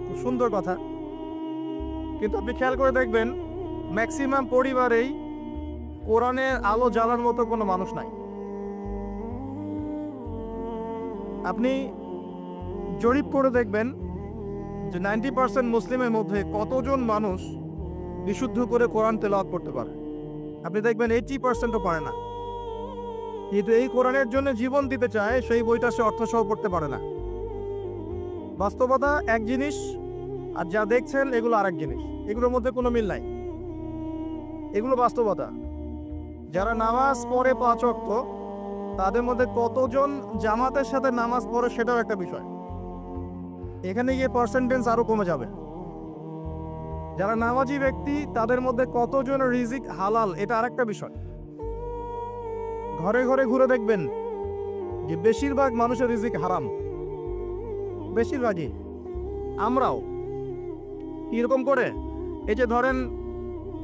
খুব সুন্দর কথা, কিন্তু আপনি খেয়াল করে দেখবেন ম্যাক্সিমাম পরিবারেই কোরআনের আলো জ্বালার মতো কোনো মানুষ নাই। আপনি জরিপ করে দেখবেন যে 90% মুসলিমের মধ্যে কতজন মানুষ বিশুদ্ধ করে কোরআন তেলাওয়াত করতে পারে। আপনি দেখবেন 80%ও পারে না। কিন্তু এই কোরআনের জন্য জীবন দিতে চায়, সেই বইটা সে অর্থসহ পড়তে পারে না। বাস্তবতা এক জিনিস, আর যা দেখছেন এগুলো আরেক জিনিস। এগুলোর মধ্যে কোনো মিল নাই। এগুলো বাস্তবতা। যারা নামাজ পড়ে 5 ওয়াক্ত, তাদের মধ্যে কতজন জামাতের সাথে নামাজ পড়ে সেটাও একটা বিষয়। এখানে গিয়ে পার্সেন্টেজ আরো কমে যাবে। যারা নামাজি ব্যক্তি, তাদের মধ্যে কতজন রিজিক হালাল, এটা আরেকটা বিষয়। ঘরে ঘরে ঘুরে দেখবেন যে বেশিরভাগ মানুষের রিজিক হারাম, বেশিরভাগই। আমরাও এরকম করে, এই যে ধরেন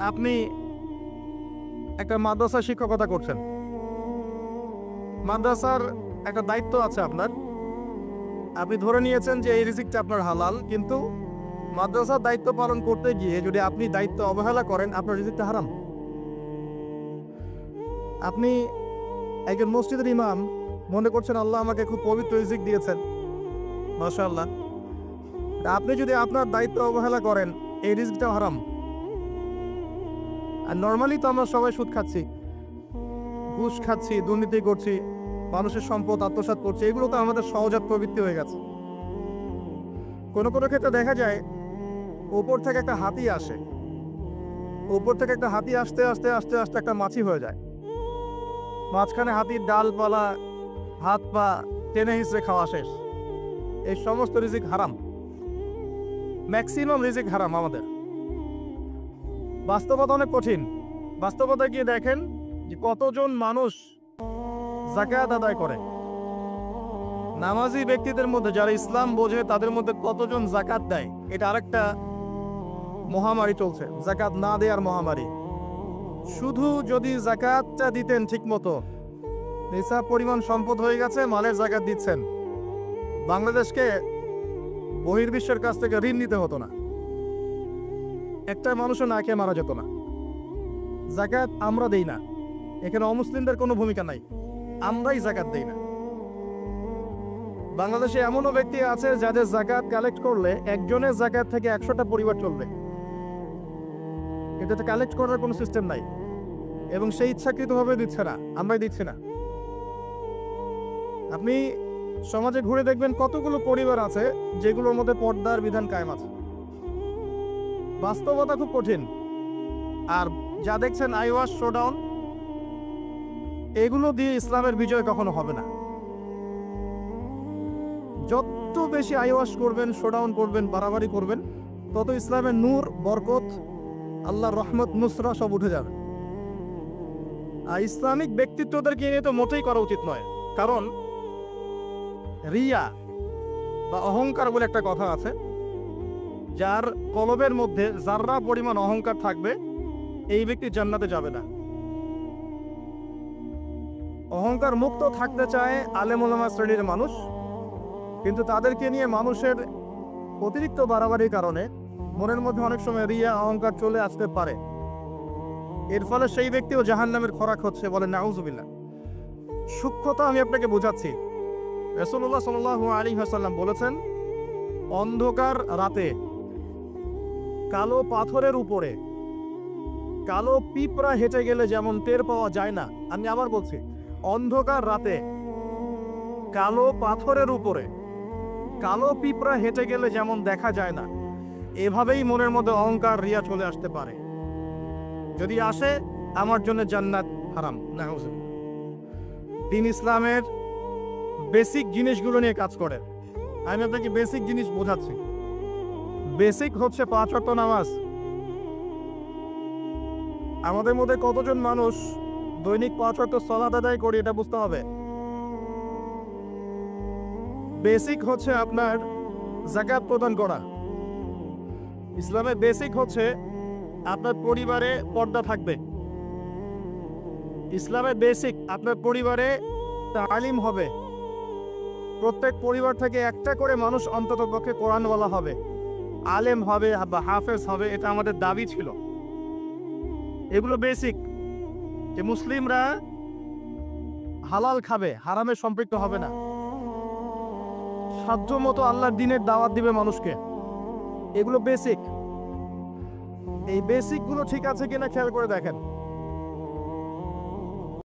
আপনি একটা মাদ্রাসা শিক্ষকতা করছেন, মাদ্রাসার একটা দায়িত্ব আছে আপনার। আপনি ধরে নিয়েছেন যে এই রিজিকটা আপনার হালাল, কিন্তু মাদ্রাসার দায়িত্ব পালন করতে গিয়ে যদি আপনি দায়িত্ব অবহেলা করেন, আপনার রিজিকটা হারাম। আপনি একজন মসজিদের ইমাম, মনে করছেন আল্লাহ আমাকে খুব পবিত্র রিজিক দিয়েছেন, মাশাআল্লাহ। আপনি যদি আপনার দায়িত্ব অবহেলা করেন, এই রিজিকটা হারাম। আর নর্মালি তো আমরা সবাই সুদ খাচ্ছি, ঘুষ খাচ্ছি, দুর্নীতি করছি, মানুষের সম্পদ আত্মসাৎ করছি, এগুলো তো আমাদের সহজাত প্রবৃত্তি হয়ে গেছে। কোনো কোনো ক্ষেত্রে দেখা যায় উপর থেকে একটা হাতি আসে, উপর থেকে একটা হাতি আসতে আস্তে আস্তে আস্তে একটা মাছি হয়ে যায়, মাঝখানে হাতির ডালপালা হাত পা টেনে হিঁচড়ে খাওয়া শেষ। এই সমস্ত রিজিক হারাম, ম্যাক্সিমাম রিজিক হারাম আমাদের। বাস্তবতা অনেক কঠিন। বাস্তবতা গিয়ে দেখেন যে কতজন মানুষ যাকাত আদায় করে। নামাজি ব্যক্তিদের মধ্যে যারা ইসলাম বোঝে তাদের মধ্যে কতজন যাকাত দেয়, এটা আরেকটা মহামারী চলছে, যাকাত না দেওয়ার মহামারী। শুধু যদি যাকাতটা দিতেন ঠিক মতো, নিসাব পরিমাণ সম্পদ হয়ে গেছে, মালের যাকাত দিচ্ছেন, বাংলাদেশকে বহির্বিশ্বের কাছ থেকে ঋণ নিতে হতো না, একটা মানুষও না খেয়ে মারা যেত না। যাকাত আমরা দেই না, এখানে অমুসলিমদের কোনো ভূমিকা নাই, আমরাই যাকাত দেই না। বাংলাদেশে এমনও ব্যক্তি আছে যাদের যাকাত কালেক্ট করলে একজনের যাকাত থেকে 100টা পরিবার চলবে। এটাতে কালেক্ট করার কোনো সিস্টেম নাই, এবং সেই ইচ্ছাকৃতভাবে দিচ্ছে না, আমরাই দিচ্ছি না। আপনি সমাজে ঘুরে দেখবেন কতগুলো পরিবার আছে যেগুলোর মধ্যে পর্দার বিধান কায়েম আছে। বাস্তবতা খুব কঠিন। আর যা দেখছেন আইওয়াশ শোডাউন, এগুলো দিয়ে ইসলামের বিজয় কখনো হবে না। যত বেশি আইওয়াশ করবেন, শোডাউন করবেন, বাড়াবাড়ি করবেন, তত ইসলামের নূর, বরকত, আল্লাহর রহমত, নুসরা সব উঠে যাবে। আর ইসলামিক ব্যক্তিত্বদেরকে নিয়ে তো মোটেই করা উচিত নয়, কারণ রিয়া বা অহংকার বলে একটা কথা আছে, যার কলবের মধ্যে যাররা পরিমাণ অহংকার থাকবে এই ব্যক্তি জান্নাতে যাবে না। অহংকার মুক্ত থাকতে চায় আলেম ওলামা শ্রেণীর মানুষ, কিন্তু তাদেরকে নিয়ে মানুষের অতিরিক্ত বাড়াবাড়ির কারণে মনের মধ্যে অনেক সময় রিয়া অহংকার চলে আসতে পারে। এর ফলে সেই ব্যক্তিও জাহান্নামের খোরাক হচ্ছে, বলে নাউজুবিল্লাহ। সূক্ষ্মতা আমি আপনাকে বোঝাচ্ছি। রাসূলুল্লাহ সাল্লাল্লাহু আলাইহি ওয়াসাল্লাম বলেছেন, অন্ধকার রাতে কালো পাথরের উপরে কালো পিঁপড়া হেঁটে গেলে যেমন টের পাওয়া যায় না, আমি আবার বলছি, অন্ধকার রাতে কালো পাথরের উপরে কালো পিঁপড়া হেঁটে গেলে যেমন দেখা যায় না, এভাবেই মনের মধ্যে অহংকার রিয়া চলে আসতে পারে। যদি আসে, আমার জন্য জান্নাত হারাম। নাউজুবিল্লাহ। দ্বীন ইসলামের বেসিক জিনিসগুলো নিয়ে কাজ করে। আমি আপনাকে বেসিক জিনিস বোঝাচ্ছি। বেসিক হচ্ছে 5 ওয়াক্ত নামাজ। আমাদের মধ্যে কতজন মানুষ দৈনিক 5 ওয়াক্ত সালাত আদায় করি, এটা বুঝতে হবে। বেসিক হচ্ছে আপনার যাকাত প্রদান করা। ইসলামের বেসিক হচ্ছে আপনার পরিবারে পর্দা থাকবে। ইসলামের বেসিক আপনার পরিবারে তালিম হবে। প্রত্যেক পরিবার থেকে একটা করে মানুষ অন্ততপক্ষে কোরআনওয়ালা হবে, আলেম হবে বা হাফেজ হবে, এটা আমাদের দাবি ছিল। এগুলো বেসিক, যে মুসলিমরা হালাল খাবে, হারামে সম্পৃক্ত হবে না, সাধ্য মতো আল্লাহর দ্বীনের দাওয়াত দিবে মানুষকে। এগুলো বেসিক। এই বেসিকগুলো ঠিক আছে কিনা খেয়াল করে দেখেন।